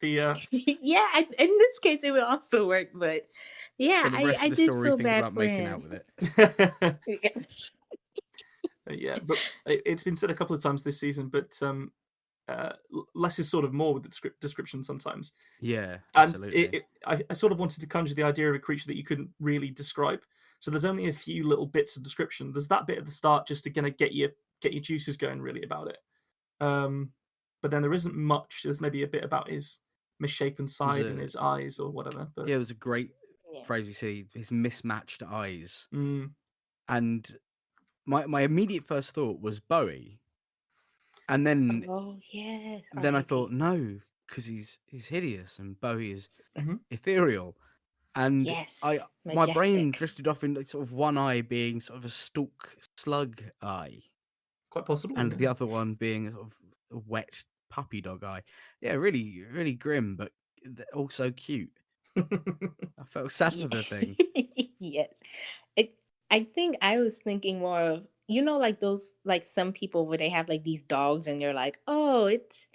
yeah. In this case, it would also work, but yeah, For the rest I of the did story, feel think bad about for making out him. with it. Yeah, but it's been said a couple of times this season, but less is sort of more with the description sometimes. Yeah, And absolutely. I sort of wanted to conjure the idea of a creature that you couldn't really describe. So there's only a few little bits of description. There's that bit at the start just to kind of get your juices going really about it. But then there isn't much. There's maybe a bit about his misshapen side and his eyes or whatever. But Yeah, it was a great Yeah. phrase you see, his mismatched eyes. mm, And my immediate first thought was Bowie. And then Oh yes, I R.I.P. thought, no, because he's hideous and Bowie is mhm. ethereal. And Yes, my brain majestic. drifted off in sort of one eye being sort of a stalk slug eye, Quite possible. and yeah. the other one being a sort of a wet puppy dog eye. Yeah, really, really grim, but also cute. I felt sad for the thing. Yes. It, I think I was thinking more of, like those, like some people where they have like these dogs and you're like, oh, it's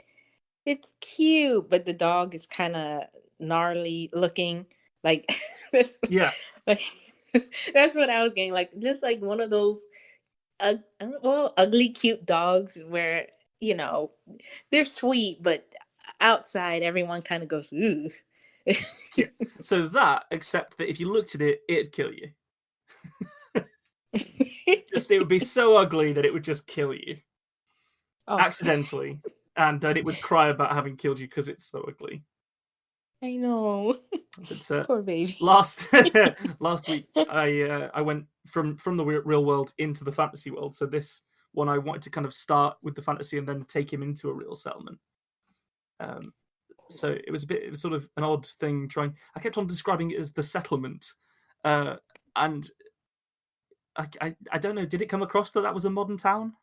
cute, but the dog is kind of gnarly looking. Like, that's, Yeah. like, that's what I was getting. Like, just like one of those, well, ugly, cute dogs where, they're sweet, but outside everyone kind of goes, ooh. Yeah. So that, except that if you looked at it, it'd kill you. Just it would be so ugly that it would just kill you Oh, accidentally, and then it would cry about having killed you because it's so ugly. I know. But Poor baby. last week, I went from the real world into the fantasy world. So this one, I wanted to kind of start with the fantasy and then take him into a real settlement. So it was sort of an odd thing. I kept on describing it as the settlement, and I don't know. Did it come across that was a modern town?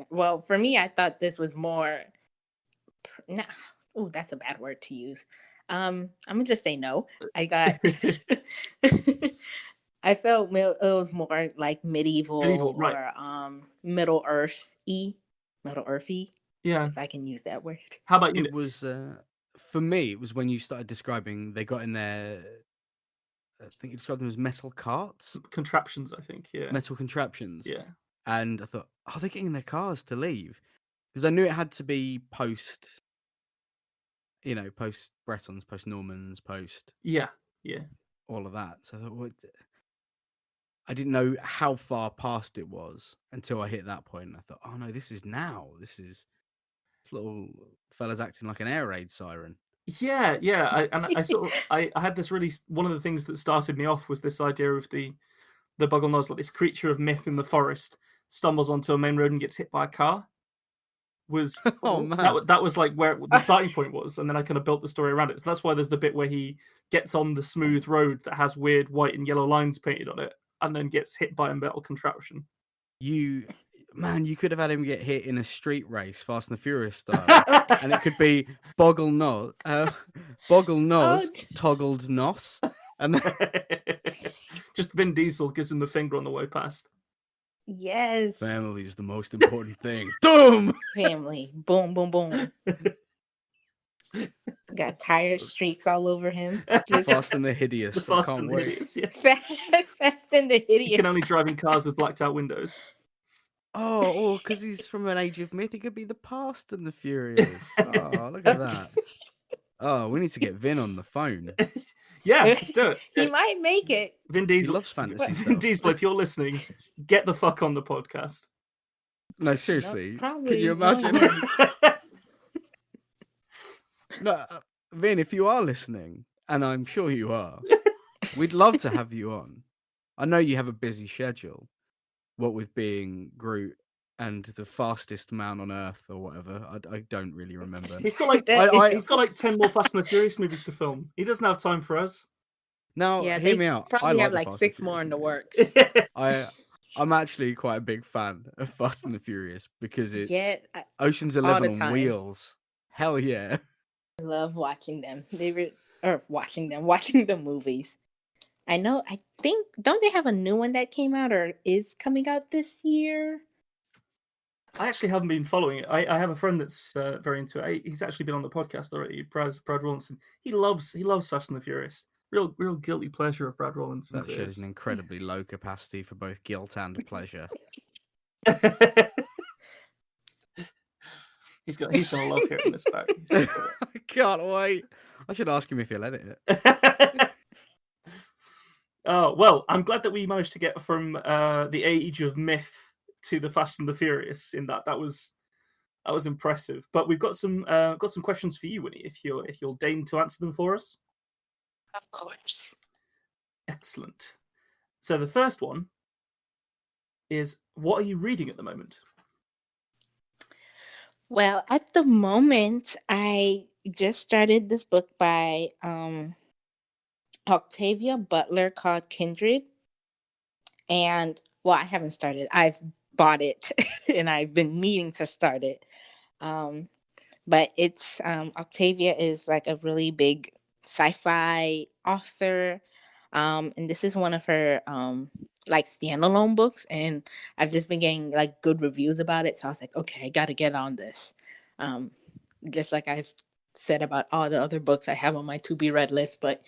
Well, for me, I thought this was more. Nah, oh, that's a bad word to use. I'm gonna just say no. I got. I felt it was more like medieval Right? or Middle Earthy, Middle Earthy, Yeah. if I can use that word. How about you? It was for me. It was when you started describing. They got in their. I think you described them as metal carts, Contraptions, I think. Yeah. metal contraptions. Yeah. And I thought, oh, they're getting in their cars to leave, because I knew it had to be post Bretons, post Normans, post Yeah. all of that. So I thought, I didn't know how far past it was until I hit that point. And I thought, oh no, this is now. This little fella's acting like an air raid siren. Yeah. I had this really, one of the things that started me off was this idea of the Bugglenos, like this creature of myth in the forest, stumbles onto a main road and gets hit by a car. Oh man, that was like where the starting point was, and then I kind of built the story around it. So that's why there's the bit where he gets on the smooth road that has weird white and yellow lines painted on it, and then gets hit by a metal contraption. you could have had him get hit in a street race, Fast and the Furious style, and it could be Boggle Nos, Toggled Nos, and then... just Vin Diesel gives him the finger on the way past. Yes. Family is the most important thing. Boom. Family. Boom, boom, boom. Got tire streaks all over him. Fast and the Hideous. The Fast I can't and wait. the Hideous, yeah. Fast and the Hideous. He can only drive in cars with blacked out windows. Oh, because he's from an age of myth, he could be the Fast and the Furious. Oh, look at that. Oh, we need to get Vin on the phone. Yeah, let's do it. He might make it. Vin Diesel. He loves fantasy Vin stuff. Diesel, if you're listening, get the fuck on the podcast. No, seriously. Probably Can you imagine? No, Vin, if you are listening, and I'm sure you are, we'd love to have you on. I know you have a busy schedule, what with being Groot and the fastest man on Earth or whatever. I don't really remember. He's got like I- he's got like 10 more Fast and the Furious movies to film. He doesn't have time for us. Now, Yeah, hear they me out. I probably have like the like Fast and 6 more Furious in the movies. works. I'm actually quite a big fan of Fast and the Furious because it's Yeah, Ocean's all 11 the on time. wheels. Hell yeah. I love watching them. Watching the movies. I think, don't they have a new one that came out or is coming out this year? I actually haven't been following it. I have a friend that's very into it. He's actually been on the podcast already. Brad Rawlinson. He loves Fast and the Furious. Real guilty pleasure of Brad Rawlinson's. That shows an incredibly low capacity for both guilt and pleasure. He's gonna love hearing this back. I can't wait. I should ask him if he'll edit it. Oh well, I'm glad that we managed to get from the age of myth to the Fast and the Furious. In that was impressive. But we've got some questions for you, Winnie. If you'll deign to answer them for us. Of course. Excellent. So the first one is, what are you reading at the moment? Well, at the moment, I just started this book by Octavia Butler called Kindred. And, well, I haven't started. I've bought it and I've been meaning to start it. But it's Octavia is like a really big sci-fi author. And this is one of her like standalone books, and I've just been getting like good reviews about it. So I was like, okay, I gotta get on this. Just like I've said about all the other books I have on my to be read list, but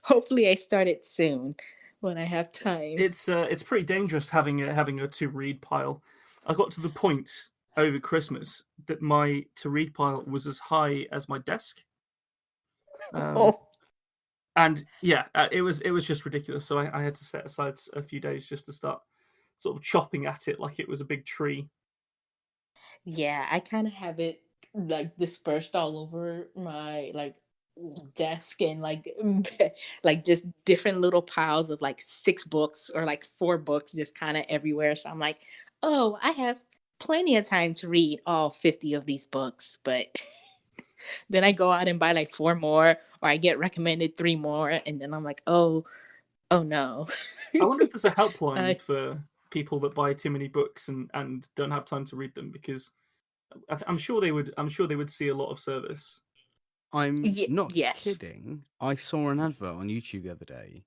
hopefully I start it soon when I have time. It's pretty dangerous having a to read pile. I got to the point over Christmas that my to read pile was as high as my desk. And yeah, it was just ridiculous. So I had to set aside a few days just to start sort of chopping at it like it was a big tree. Yeah, I kind of have it like dispersed all over my like desk and like like just different little piles of like 6 books or like 4 books just kind of everywhere. So I'm like, oh, I have plenty of time to read all 50 of these books, but then I go out and buy like 4 more, or I get recommended 3 more, and then I'm like, oh no. I wonder if there's a helpline for people that buy too many books and don't have time to read them, because I'm sure they would see a lot of service. I'm not kidding. I saw an advert on YouTube the other day,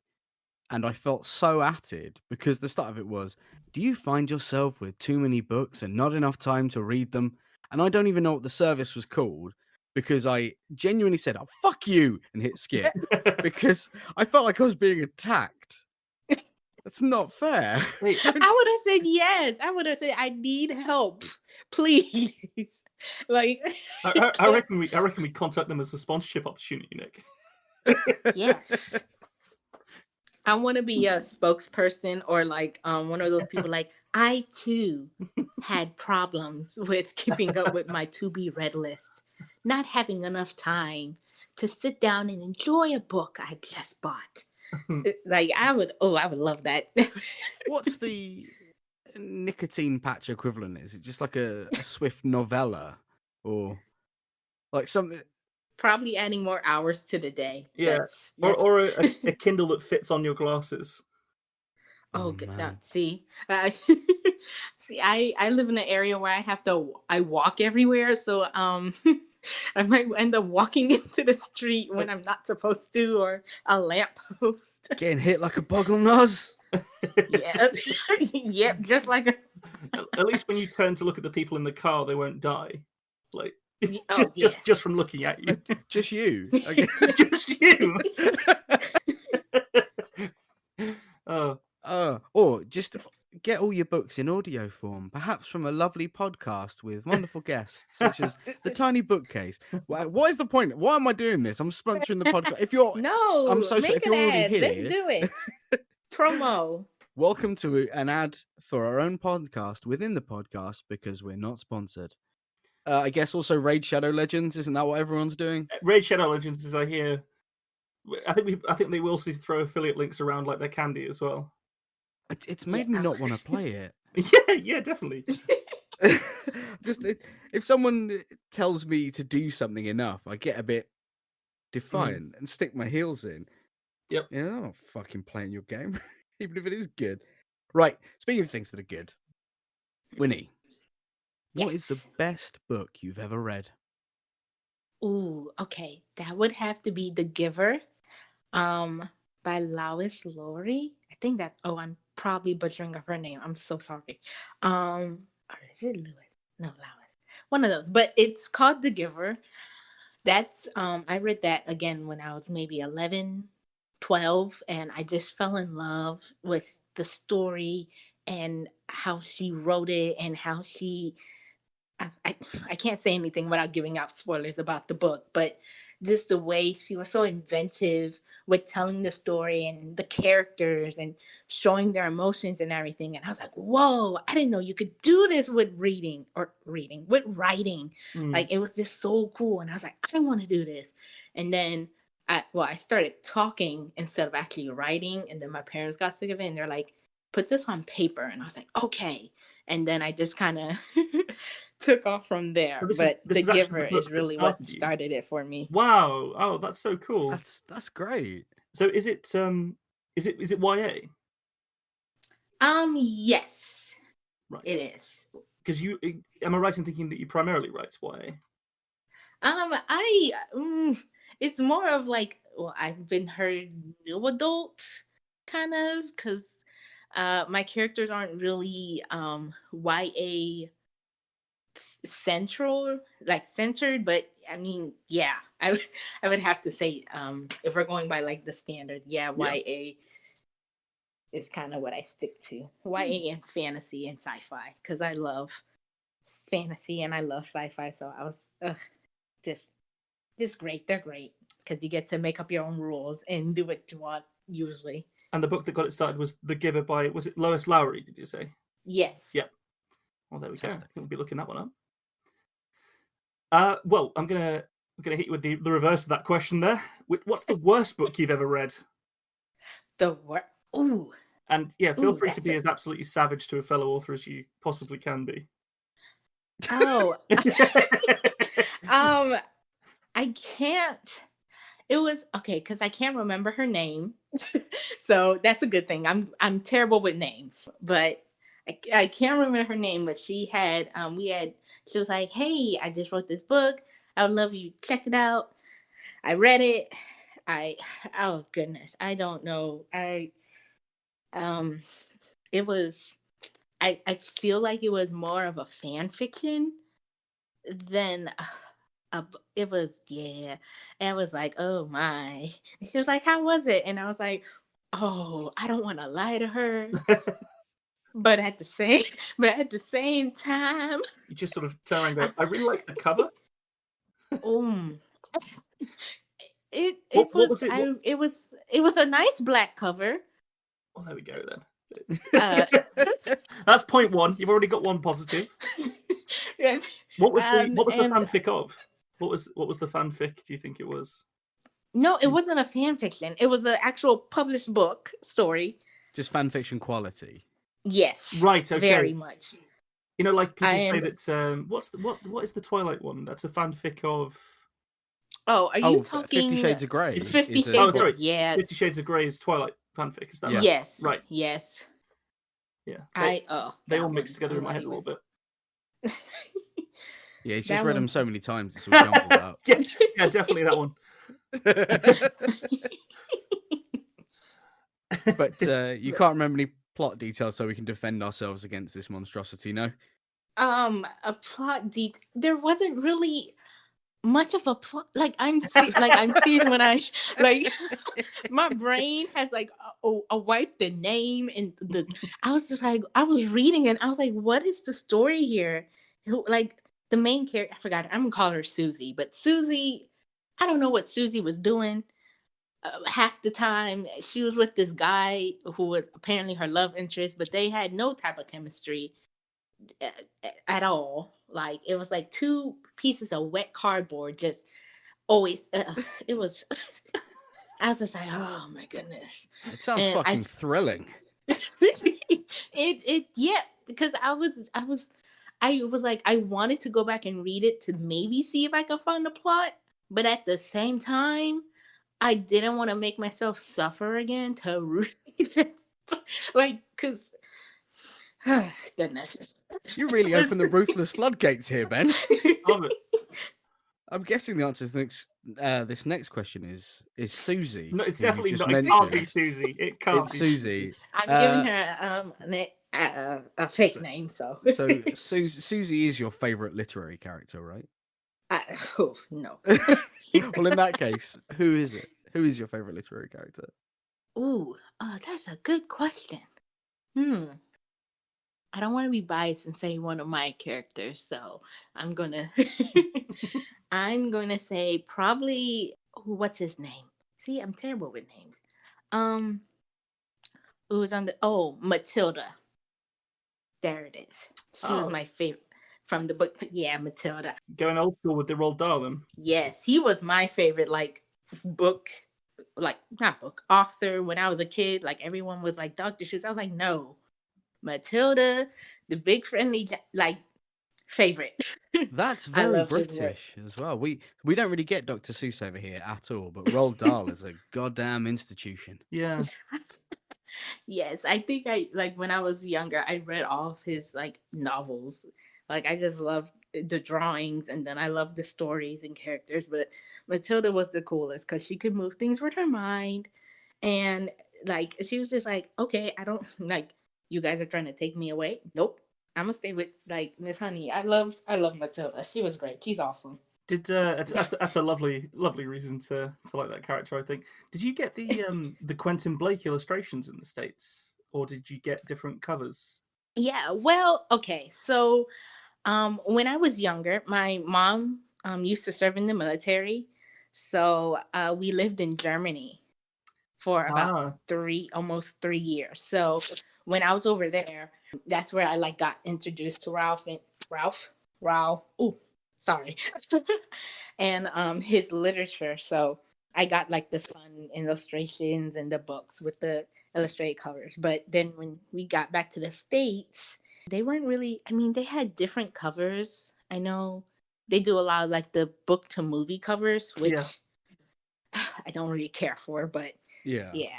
and I felt so atted because the start of it was, do you find yourself with too many books and not enough time to read them? And I don't even know what the service was called, because I genuinely said, oh, fuck you, and hit skip, because I felt like I was being attacked. That's not fair. Wait, I would have said yes. I would have said, I need help, please. Like, I reckon we contact them as a sponsorship opportunity, Nick. Yes. I want to be a spokesperson, or like one of those people like, I too had problems with keeping up with my to be read list, not having enough time to sit down and enjoy a book I just bought. Like I would love that. What's the nicotine patch equivalent? Is it just like a Swift novella, or like something? Probably adding more hours to the day. Yeah, or a Kindle that fits on your glasses. Oh, see, see, I live in an area where I walk everywhere, so I might end up walking into the street when I'm not supposed to, or a lamppost. Getting hit like a boggle nose. Yeah, yep, just like At least when you turn to look at the people in the car, they won't die. Like yes. just from looking at you. Just you. Okay. Just you. Or just get all your books in audio form, perhaps from a lovely podcast with wonderful guests, such as the Tiny Bookcase. What is the point? Why am I doing this? I'm sponsoring the podcast. If you're I'm so sorry. If you're already here, let's do it. Promo. Welcome to an ad for our own podcast within the podcast, because we're not sponsored. I guess also Raid Shadow Legends. Isn't that what everyone's doing? Raid Shadow Legends is, I hear. I think they will also throw affiliate links around like their candy as well. It's made me not want to play it. Yeah, definitely. Just if someone tells me to do something enough, I get a bit defiant and stick my heels in. Yep. Yeah, I'm not fucking playing your game, even if it is good. Right. Speaking of things that are good, Winnie, what is the Yes. best book you've ever read? Ooh, okay. That would have to be The Giver, by Lois Lowry. I think that. Oh, I'm probably butchering up her name. I'm so sorry. Or is it Lewis? No, Lois. One of those. But it's called The Giver. That's I read that again when I was maybe 11, 12, and I just fell in love with the story and how she wrote it and how she I can't say anything without giving out spoilers about the book, but just the way she was so inventive with telling the story and the characters and showing their emotions and everything. And I was like, whoa, I didn't know you could do this with with writing. Mm. Like it was just so cool. And I was like, I want to do this. And then I started talking instead of actually writing. And then my parents got sick of it and they're like, put this on paper. And I was like, okay. And then I just kind of took off from there. So But this The is actually Giver the book is that really what started you. started it for me. Wow! Oh, that's so cool. That's great. So is it YA? Yes, Right. it is. Because am I right in thinking that you primarily write YA? It's more of like, well, I've been heard new adult kind of because my characters aren't really YA centered, but I mean, yeah, I would have to say if we're going by like the standard, yeah, YA is kind of what I stick to. YA and fantasy and sci-fi because I love fantasy and I love sci-fi, so I was just great. They're great because you get to make up your own rules and do what you want usually. And the book that got it started was The Giver by, was it Lois Lowry, did you say? Yes. Yeah. Well, there we go. I Fantastic. think we'll be looking that one up. Well, I'm gonna hit you with the reverse of that question there. What's the worst book you've ever read? The what? Ooh. And yeah, feel Ooh, free to be as absolutely savage to a fellow author as you possibly can be. Oh. I can't. It was okay because I can't remember her name, so that's a good thing. I'm terrible with names, but I can't remember her name. But she had she was like, "Hey, I just wrote this book. I would love you to check it out." I read it. Oh goodness, I don't know. It was I feel like it was more of a fan fiction than it was, yeah. And I was like, oh my. And she was like, how was it? And I was like, oh, I don't want to lie to her, but at the same time, You just sort of turn around and go, I really like the cover. um, What was it? it was a nice black cover. Well, there we go then. That's point one. You've already got one positive. What was the fanfic of? What was the fanfic? Do you think it was? No, it wasn't a fan fiction. It was an actual published book story. Just fan fiction quality. Yes. Right. Okay. Very much. You know, like people say that. What is the Twilight one? That's a fanfic of. Oh, are you talking 50 Shades of Grey? 50 Shades sorry. Yeah. 50 Shades of Grey is Twilight fanfic. Is that right? Yes. Right. Yes. Yeah. They all mix together in my head a little bit. Yeah, he's just read them so many times it's all jumbled up. Yeah, definitely that one. But you can't remember any plot details, so we can defend ourselves against this monstrosity, no? A plot there wasn't really much of a plot. Like I'm serious when I like my brain has like wiped the name and I was just like I was reading and I was like, what is the story here? Like the main character, I forgot. I'm gonna call her Susie, but Susie, I don't know what Susie was doing. Half the time she was with this guy who was apparently her love interest, but they had no type of chemistry at all. Like it was like two pieces of wet cardboard, just always. It was. I was just like, oh my goodness. It sounds fucking thrilling. Yeah, because I was like I wanted to go back and read it to maybe see if I could find a plot, But at the same time, I didn't want to make myself suffer again to read it. Like, because, goodness. You really open the ruthless floodgates here, Ben. Love it. I'm guessing the answer to this next question is Susie. No, it's who you definitely just not. It can't be mentioned. Susie. It can't It's be Susie. I'm giving Uh, her a fake so, name, so. so Susie is your favorite literary character, right? Oh, no. Well, in that case, who is it? Who is your favorite literary character? Ooh, that's a good question. Hmm. I don't want to be biased and say one of my characters, so I'm gonna I'm gonna say probably what's his name? See, I'm terrible with names. Um, who was on the Matilda. There it is. She was Oh, my favorite from the book. Yeah, Matilda. going old school with the Roald Dahl then. Yes, he was my favorite book, like not book author when I was a kid. Like everyone was like Dr. Seuss. I was like, no, Matilda, the big friendly favorite. That's I very love his work. British as well. We don't really get Dr. Seuss over here at all, but Roald Dahl is a goddamn institution. Yeah. Yes, I think I like when I was younger, I read all of his like novels. Like I just loved the drawings and then I loved the stories and characters. But Matilda was the coolest because she could move things with her mind. And like she was just like, okay, I don't like you guys are trying to take me away. Nope. I'm gonna stay with like Miss Honey. I love Matilda. She was great. She's awesome. Did that's a lovely reason to like that character. I think. Did you get the Quentin Blake illustrations in the States, or did you get different covers? Yeah, well, okay. So when I was younger, my mom used to serve in the military. So we lived in Germany for about Ah, almost 3 years. So when I was over there, that's where I like got introduced to Ralph. Oh, sorry, and his literature. So I got like the fun illustrations and the books with the illustrated covers. But then when we got back to the States, they weren't really, I mean, they had different covers. I know they do a lot of like the book to movie covers, yeah. which I don't really care for, but Yeah. yeah.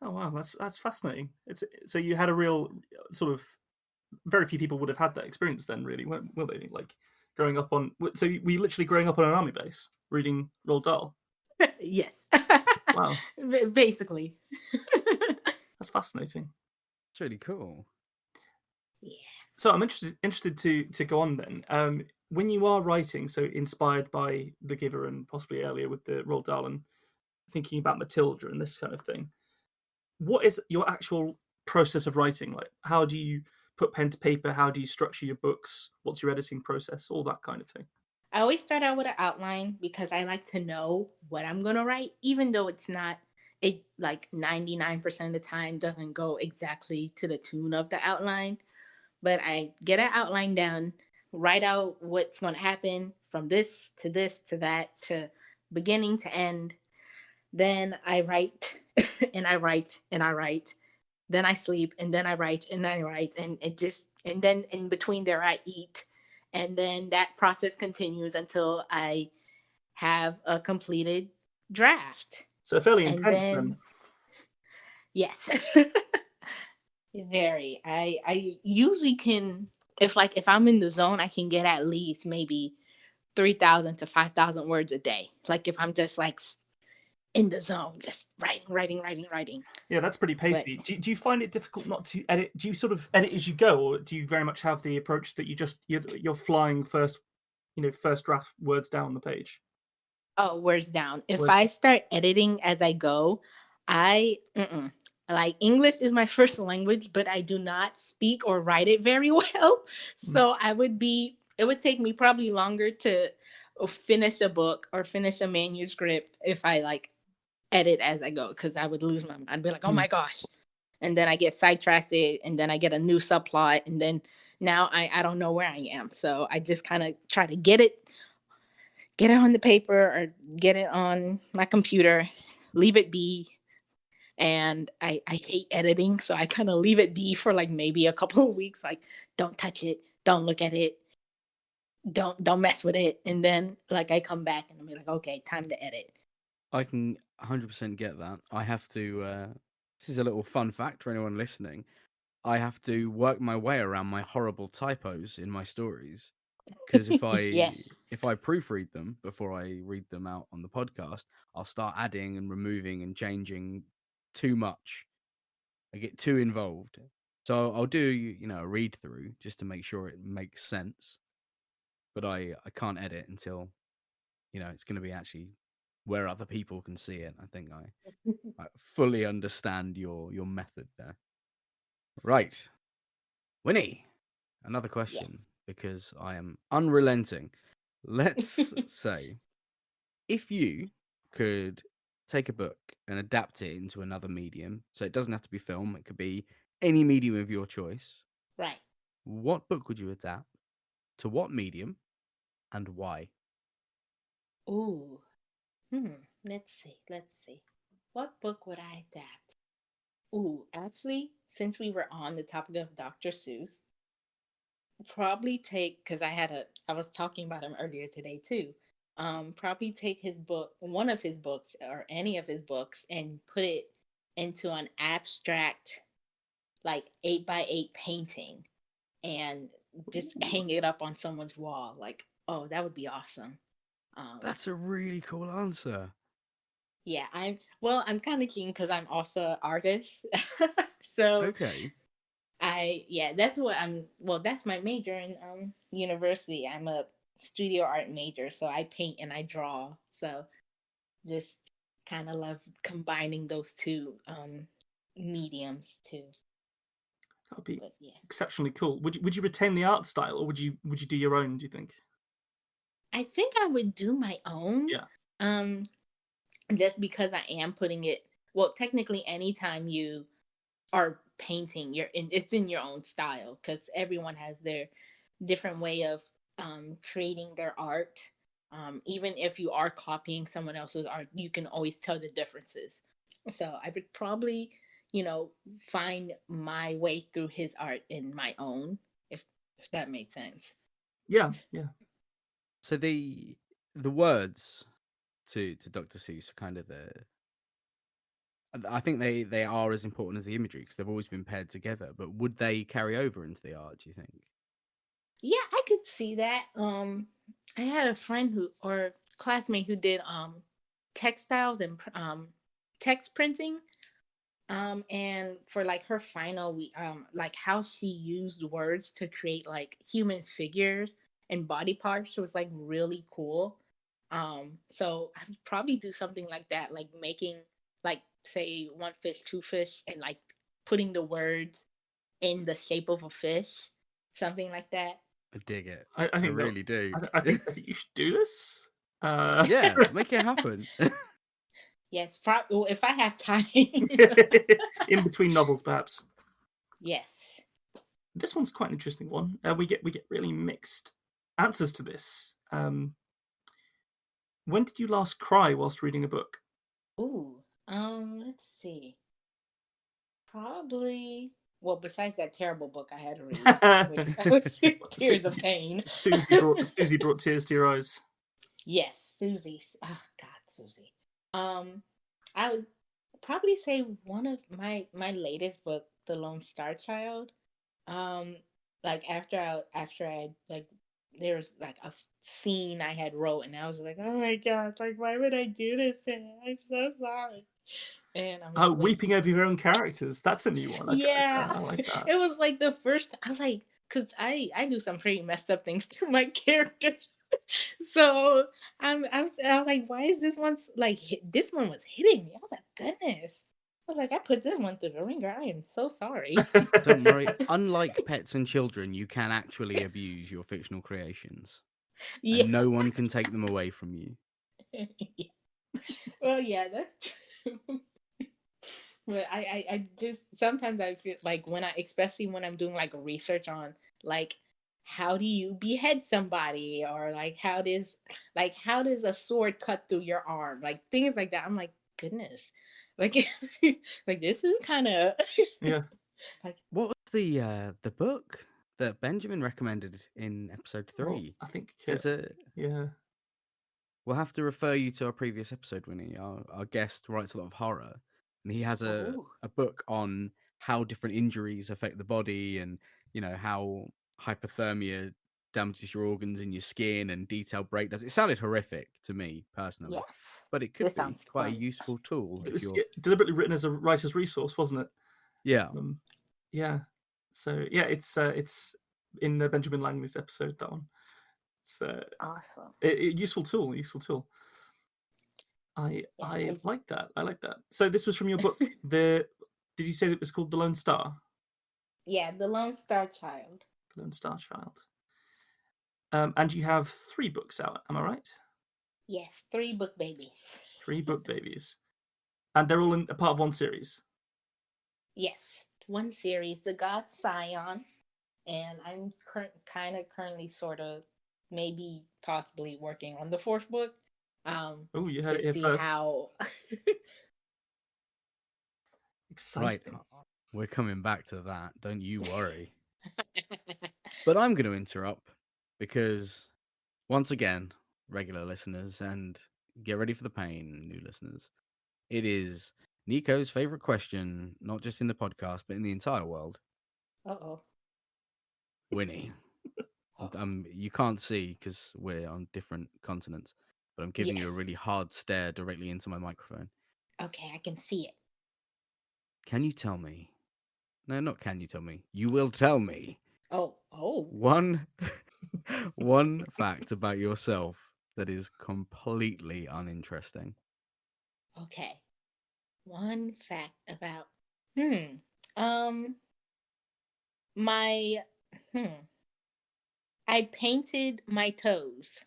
Oh wow, that's fascinating. It's so you had a real sort of very few people would have had that experience then, really, will they? Like growing up on so we literally growing up on an army base reading Roald Dahl. Yes. Wow, Basically. that's fascinating. It's really cool. Yeah. So I'm interested to go on then. When you are writing, so inspired by The Giver and possibly earlier with the Roald Dahl and thinking about Matilda and this kind of thing, what is your actual process of writing? Like, how do you put pen to paper? How do you structure your books? What's your editing process? All that kind of thing. I always start out with an outline because I like to know what I'm going to write, even though it like 99% of the time doesn't go exactly to the tune of the outline. But I get an outline down, write out what's going to happen from this to that to beginning to end. Then I write and I write and I write. Then I sleep and then I write and then I write and then in between there I eat. And then that process continues until I have a completed draft. So fairly And intense then. then yes. Very. I usually can if I'm in the zone, I can get at least maybe 3,000 to 5,000 words a day. Like if I'm just like in the zone, just writing. Yeah, that's pretty But pacey. Do you find it difficult not to edit? Do you sort of edit as you go, or do you very much have the approach that you're flying first, first draft words down the page? oh, words down. If Words I start editing as I go, like English is my first language, but I do not speak or write it very well. down. So it would take me probably longer to finish a book or finish a manuscript if I like edit as I go because I would lose my mind. I'd be like, oh Mm. my gosh. And then I get sidetracked and then I get a new subplot. And then now I don't know where I am. So I just kind of try to get it on the paper or get it on my computer, leave it be. And I hate editing. So I kind of leave it be for like maybe a couple of weeks. Like, don't touch it. Don't look at it. don't mess with it. And then like I come back and I'm like, okay, time to edit. I can 100% get that. I have to. This is a little fun fact for anyone listening. I have to work my way around my horrible typos in my stories because Yes. if I proofread them before I read them out on the podcast, I'll start adding and removing and changing too much. I get too involved. So I'll do a read through just to make sure it makes sense. But I can't edit until it's going to be actually where other people can see it. I think I fully understand your method there. Right. Winnie, another Yes. question because I am unrelenting. Let's say if you could take a book and adapt it into another medium, so it doesn't have to be film, it could be any medium of your choice. Right. What book would you adapt? To what medium and why? Ooh. Let's see. What book would I adapt? Ooh, actually, since we were on the topic of Dr. Seuss, probably take because I was talking about him earlier today too. Probably take his book, one of his books, or any of his books, and put it into an abstract, like 8x8 painting, and just Ooh, hang it up on someone's wall. Like, oh, that would be awesome. that's a really cool answer. Yeah, I'm kind of keen because I'm also an artist. So Okay. that's what that's my major in university. I'm a studio art major, so I paint and I draw. So just kind of love combining those two mediums too. That would be But yeah, exceptionally cool. Would you retain the art style, or would you do your own? Do you think? I think I would do my own. Yeah. Um, just because I am putting it. Well, technically, anytime you are painting, it's in your own style because everyone has their different way of creating their art. Even if you are copying someone else's art, you can always tell the differences. So I would probably, find my way through his art in my own, if that makes sense. Yeah. Yeah. So the words to Dr. Seuss are kind of I think they are as important as the imagery because they've always been paired together. But would they carry over into the art, do you think? Yeah, I could see that. I had a friend or classmate who did textiles and text printing. And for like her final, we like how she used words to create like human figures and body parts was like really cool. So I would probably do something like that, like making like say one fish, two fish, and like putting the words in the shape of a fish, something like that. I dig it. I I think that. really do. I think you should do this. Uh, Yeah, make it happen. Yes, probably if I have time. in between novels, perhaps. Yes. This one's quite an interesting one. We get really mixed answers to this. When did you last cry whilst reading a book? Ooh. Let's see. Probably. Well, besides that terrible book I had to read, which Tears of Pain. Susie brought tears to your eyes. Yes, Susie. Oh God, Susie. Um, I would probably say one of my latest book, The Lone Star Child. Um, like after I like there was like a scene I had wrote, and I was like, oh my God, like why would I do this? And I'm so sorry. And I'm Oh, like, wait. weeping over your own characters. That's a new one. Yeah, I like that. it was like the first. I was like, cause I do some pretty messed up things to my characters. So I was like, why is this one like this one was hitting me? I was like, goodness. I was like, I put this one through the ringer. I am so sorry. Don't worry. Unlike pets and children, you can actually abuse your fictional creations, Yeah. and no one can take them away from you. Yeah. Well, yeah, that's true. But I just sometimes I feel like when especially when I'm doing like research on like how do you behead somebody or how does a sword cut through your arm, like things like that. I'm like, goodness, like like this is kind of Yeah. like What was the book? that Benjamin recommended in episode Well, 3. I think There's a yeah. We'll have to refer you to our previous episode, Winnie. Our guest writes a lot of horror, and he has a book on how different injuries affect the body, and how hypothermia damages your organs in your skin, and detailed breakdowns. It sounded horrific to me personally, Yes. but it could This be sounds quite a fun. useful tool It if was you're. deliberately written as a writer's resource, wasn't it? Yeah. Yeah. So yeah, it's in Benjamin Langley's episode, that one. It's Awesome. a useful tool. I like that. I like that. So this was from your book. Did you say that it was called The Lone Star? Yeah, The Lone Star Child. The Lone Star Child. And you have 3 books out. Am I right? Yes, 3 book babies. 3 book babies, and they're all in a part of one series. Yes, one series, the Gods Scions, and I'm currently sort of maybe possibly working on the 4th book. Oh, you heard to it here see first. how Exciting. Right. We're coming back to that. Don't you worry. But I'm going to interrupt because, once again, regular listeners, and get ready for the pain, new listeners, it is Nico's favorite question, not just in the podcast, but in the entire world. Uh-oh. Winnie. You can't see because we're on different continents, but I'm giving you a really hard stare directly into my microphone. Okay, I can see it. Can you tell me? No, not can you tell me. You will tell me. Oh. One fact about yourself that is completely uninteresting. Okay. One fact about my I painted my toes.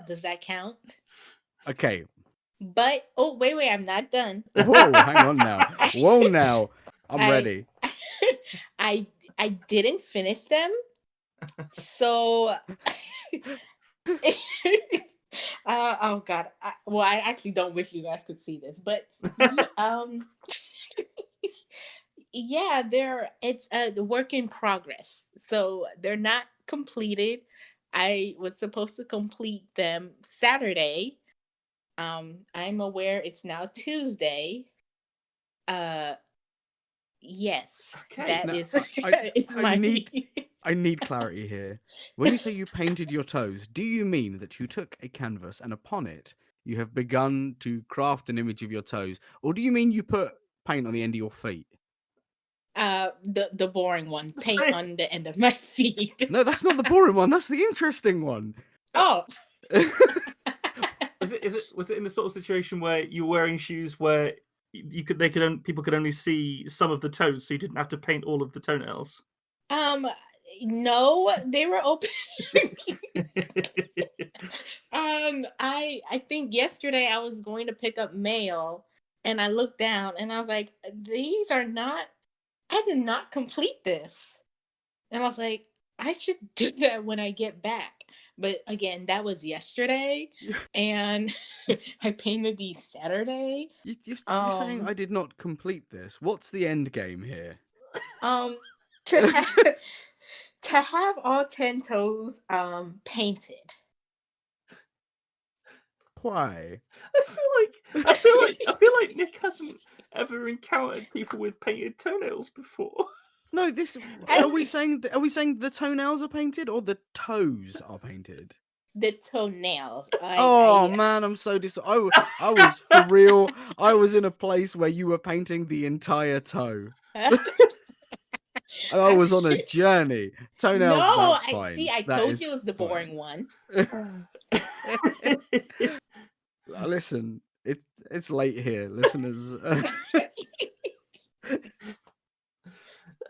Does that count? Okay. But wait, I'm not done. Whoa, hang on now. Whoa now. I'm ready. I didn't finish them. So oh god. I actually don't wish you guys could see this, but yeah, it's a work in progress. So they're not completed. I was supposed to complete them Saturday. I'm aware it's now Tuesday. Yes. Okay. That Now, is I need clarity here. When you say you painted your toes, do you mean that you took a canvas and upon it you have begun to craft an image of your toes, or do you mean you put paint on the end of your feet? The boring one, paint on the end of my feet. No, that's not the boring one. That's the interesting one. Oh. Was it in the sort of situation where you're wearing shoes where people could only see some of the toes, so you didn't have to paint all of the toenails? No, they were open. I think yesterday I was going to pick up mail and I looked down and I was like, I did not complete this. And I was like, I should do that when I get back. But again, that was yesterday, and I painted these Saturday. You're saying I did not complete this. What's the end game here? To have all 10 toes painted. Why? I feel like Nick hasn't ever encountered people with painted toenails before. No, are we saying the toenails are painted or the toes are painted? The toenails. Man, I'm so I was for real. I was in a place where you were painting the entire toe. And I was on a journey. Toenails, that's fine. See, I told you it was the boring one. Listen, it's late here, listeners.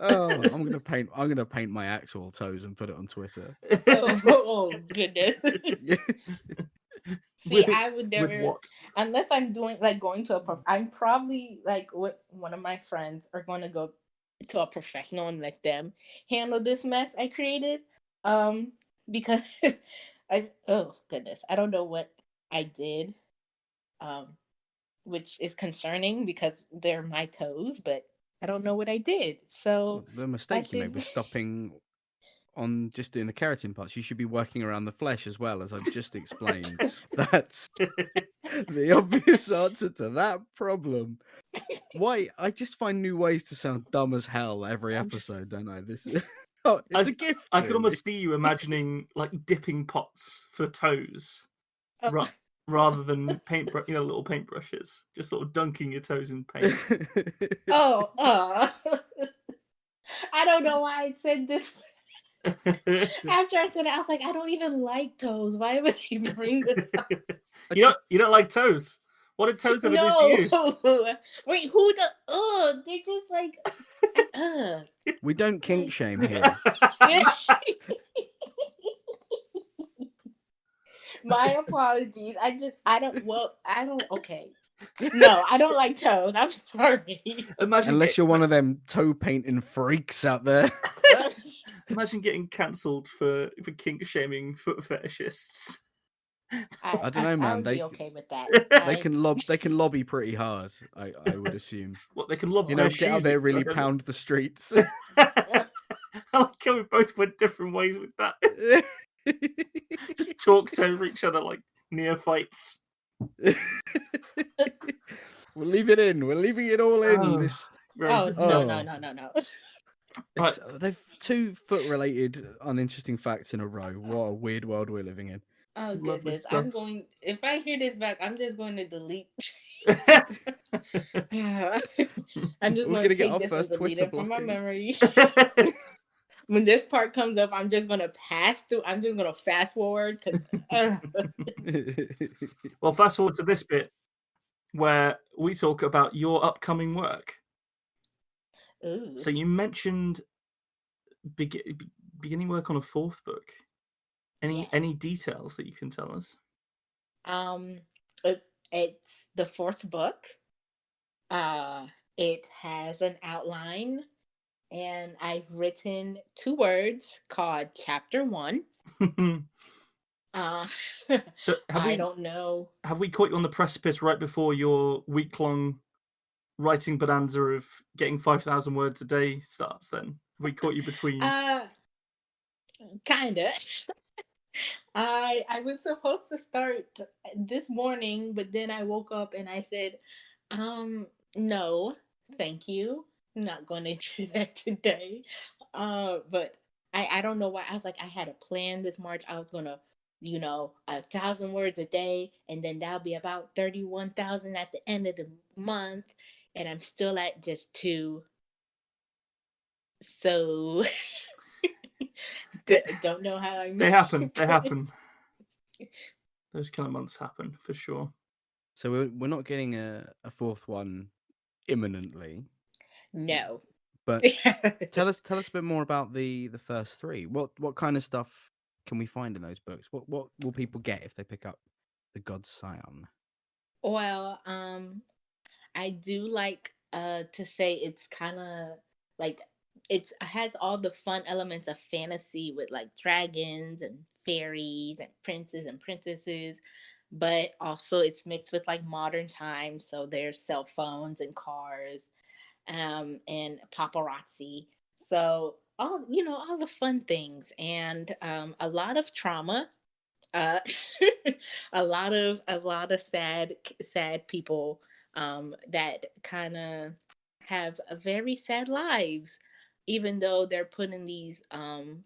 I'm gonna paint my actual toes and put it on Twitter. Oh goodness. See, I would never, unless I'm going to I'm probably with one of my friends are going to go to a professional and let them handle this mess I created. Because oh goodness, I don't know what I did, which is concerning because they're my toes, but I don't know what I did. So The I mistake you made should. was stopping on just doing the keratin parts. You should be working around the flesh as well, as I've just explained. That's the obvious answer to that problem. Why? I just find new ways to sound dumb as hell every I'm just- episode, don't I? This it's a gift. I could really. almost see you imagining like dipping pots for toes, Oh, rather than little paintbrushes, just sort of dunking your toes in paint. oh, I don't know why I said this. After I said it, I was like, I don't even like toes. Why would he bring this up? You don't like toes. What did toes ever do No. to you? Wait, who the? Oh, they're just like. We don't kink shame here. My apologies. I don't. Okay. No, I don't like toes. I'm sorry. Unless you're one of them toe painting freaks out there. Imagine getting cancelled for kink shaming foot fetishists. I don't know, man. I would be okay with that. They can lobby pretty hard. I would assume. What, they can lob You their know, get out shoes there, at really you, don't pound the streets. they? I like how we both went different ways with that. Just talked over each other like neophytes. We'll leave it in. We're leaving it all in. Oh, This. No. Right. They've 2 foot-related uninteresting facts in a row. What a weird world we're living in. Oh Lovely goodness. stuff. If I hear this back, I'm just going to delete. I'm just We're going to gonna get take our this first and delete Twitter it from my blocking. memory. When this part comes up, I'm just going to pass through. I'm just going to fast forward because. Well, fast forward to this bit where we talk about your upcoming work. Ooh. So you mentioned beginning work on a 4th book. Any details that you can tell us? It's the 4th book. It has an outline, and I've written 2 words called Chapter 1. So I don't know. Have we caught you on the precipice right before your week-long writing bonanza of getting 5,000 words a day starts? Then have we caught you between? Kinda. I was supposed to start this morning, but then I woke up and I said, no, thank you. I'm not going to do that today. But I don't know why. I was like, I had a plan this March. I was gonna, 1,000 words a day, and then that'll be about 31,000 at the end of the month, and I'm still at just 2. So don't know how I. They happen. They happen. Those kind of months happen for sure. So we're not getting a 4th one imminently. No. But tell us a bit more about the first 3. What kind of stuff can we find in those books? What will people get if they pick up the Gods Scion? Well, I do like to say it's kind of like it has all the fun elements of fantasy with like dragons and fairies and princes and princesses, but also it's mixed with like modern times. So there's cell phones and cars, and paparazzi. So all the fun things, and a lot of trauma, uh, a lot of sad people, that kind of have a very sad lives, even though they're put in these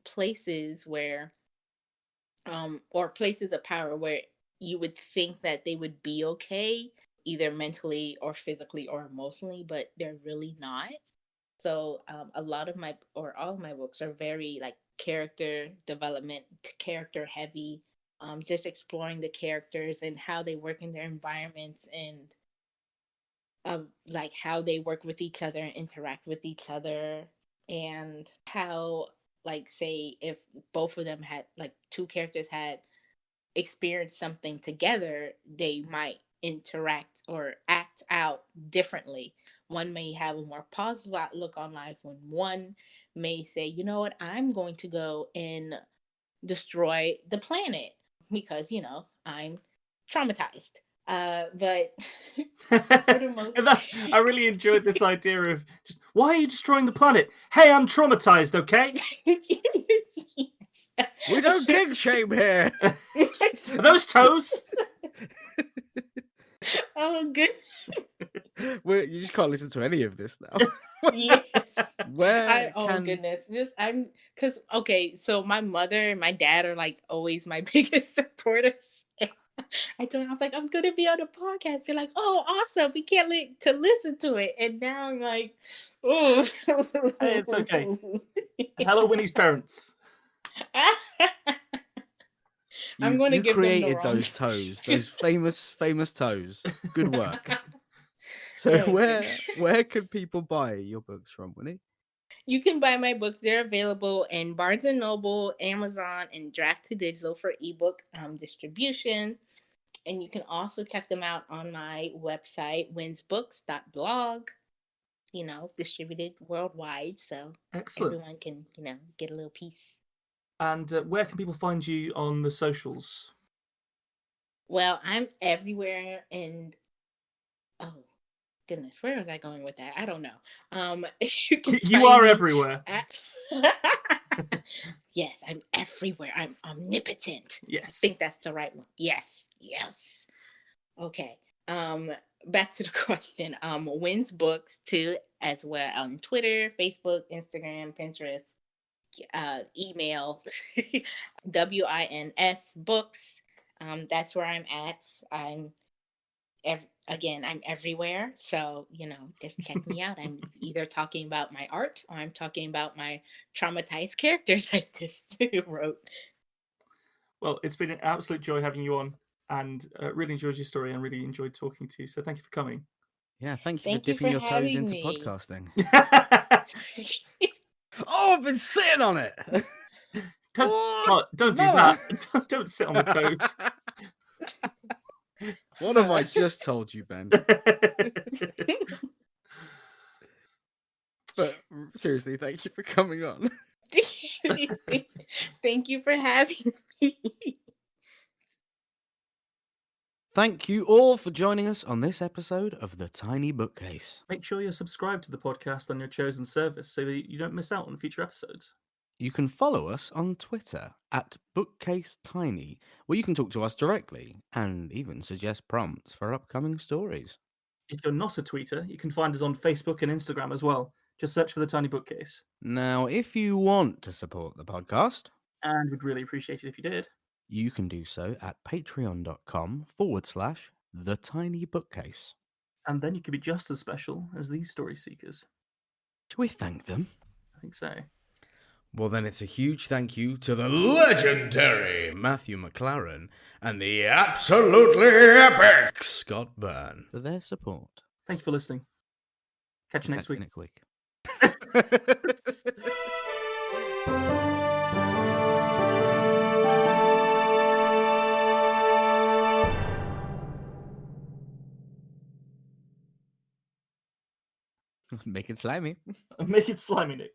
places where or places of power where you would think that they would be okay, either mentally or physically or emotionally, but they're really not. So a lot of my or all of my books are very like character development, character heavy, just exploring the characters and how they work in their environments, and like how they work with each other and interact with each other, and how, like, say if both of them had, like, 2 characters had experienced something together, they might interact or act out differently. One may have a more positive outlook on life, when one may say, you know what, I'm going to go and destroy the planet because, I'm traumatized. But for the most I really enjoyed this idea of just, why are you destroying the planet? Hey, I'm traumatized, okay? We don't kink shame here. Are those toes? Oh, good. You just can't listen to any of this now. Yes. Where Oh can goodness. Because okay, so my mother and my dad are like always my biggest supporters. I was like, I'm gonna be on a podcast. They're like, oh, awesome. We can't to listen to it. And now I'm like, oh. Hey, it's okay. Hello, Winnie's parents. I'm going to you give them the created wrong. those toes, those famous toes. Good work. So Oh, where can people buy your books from, Winnie? You can buy my books. They're available in Barnes and Noble, Amazon, and Draft to Digital for ebook distribution. And you can also check them out on my website, winsbooks.blog. Distributed worldwide, so Excellent. everyone can, get a little piece. And where can people find you on the socials? Well, I'm everywhere, and oh goodness, where was I going with that? I don't know. You can You find are me everywhere. at. Yes, I'm everywhere. I'm omnipotent. I Yes. think that's the right one. Yes. Okay. Back to the question. Wins Books too, as well on Twitter, Facebook, Instagram, Pinterest, email, WINS Books. That's where I'm at. I'm everywhere. So, just check me out. I'm either talking about my art or I'm talking about my traumatized characters I just wrote. Well, it's been an absolute joy having you on, and really enjoyed your story and really enjoyed talking to you. So thank you for coming. Yeah, thank you Thank for you dipping for your toes having into me. podcasting. Oh, I've been sitting on it. Don't do that. Don't sit on the toes. What have I just told you, Ben? But seriously, thank you for coming on. Thank you for having me. Thank you all for joining us on this episode of The Tiny Bookcase. Make sure you're subscribed to the podcast on your chosen service so that you don't miss out on future episodes. You can follow us on Twitter at BookcaseTiny, where you can talk to us directly and even suggest prompts for upcoming stories. If you're not a tweeter, you can find us on Facebook and Instagram as well. Just search for The Tiny Bookcase. Now, if you want to support the podcast, and we'd really appreciate it if you did, you can do so at patreon.com/thetinybookcase. And then you could be just as special as these story seekers. Should we thank them? I think so. Well, then it's a huge thank you to the legendary Matthew McLaren and the absolutely epic Scott Byrne for their support. Thank you for listening. Catch you next week. Next week. Make it slimy. Make it slimy, Nick.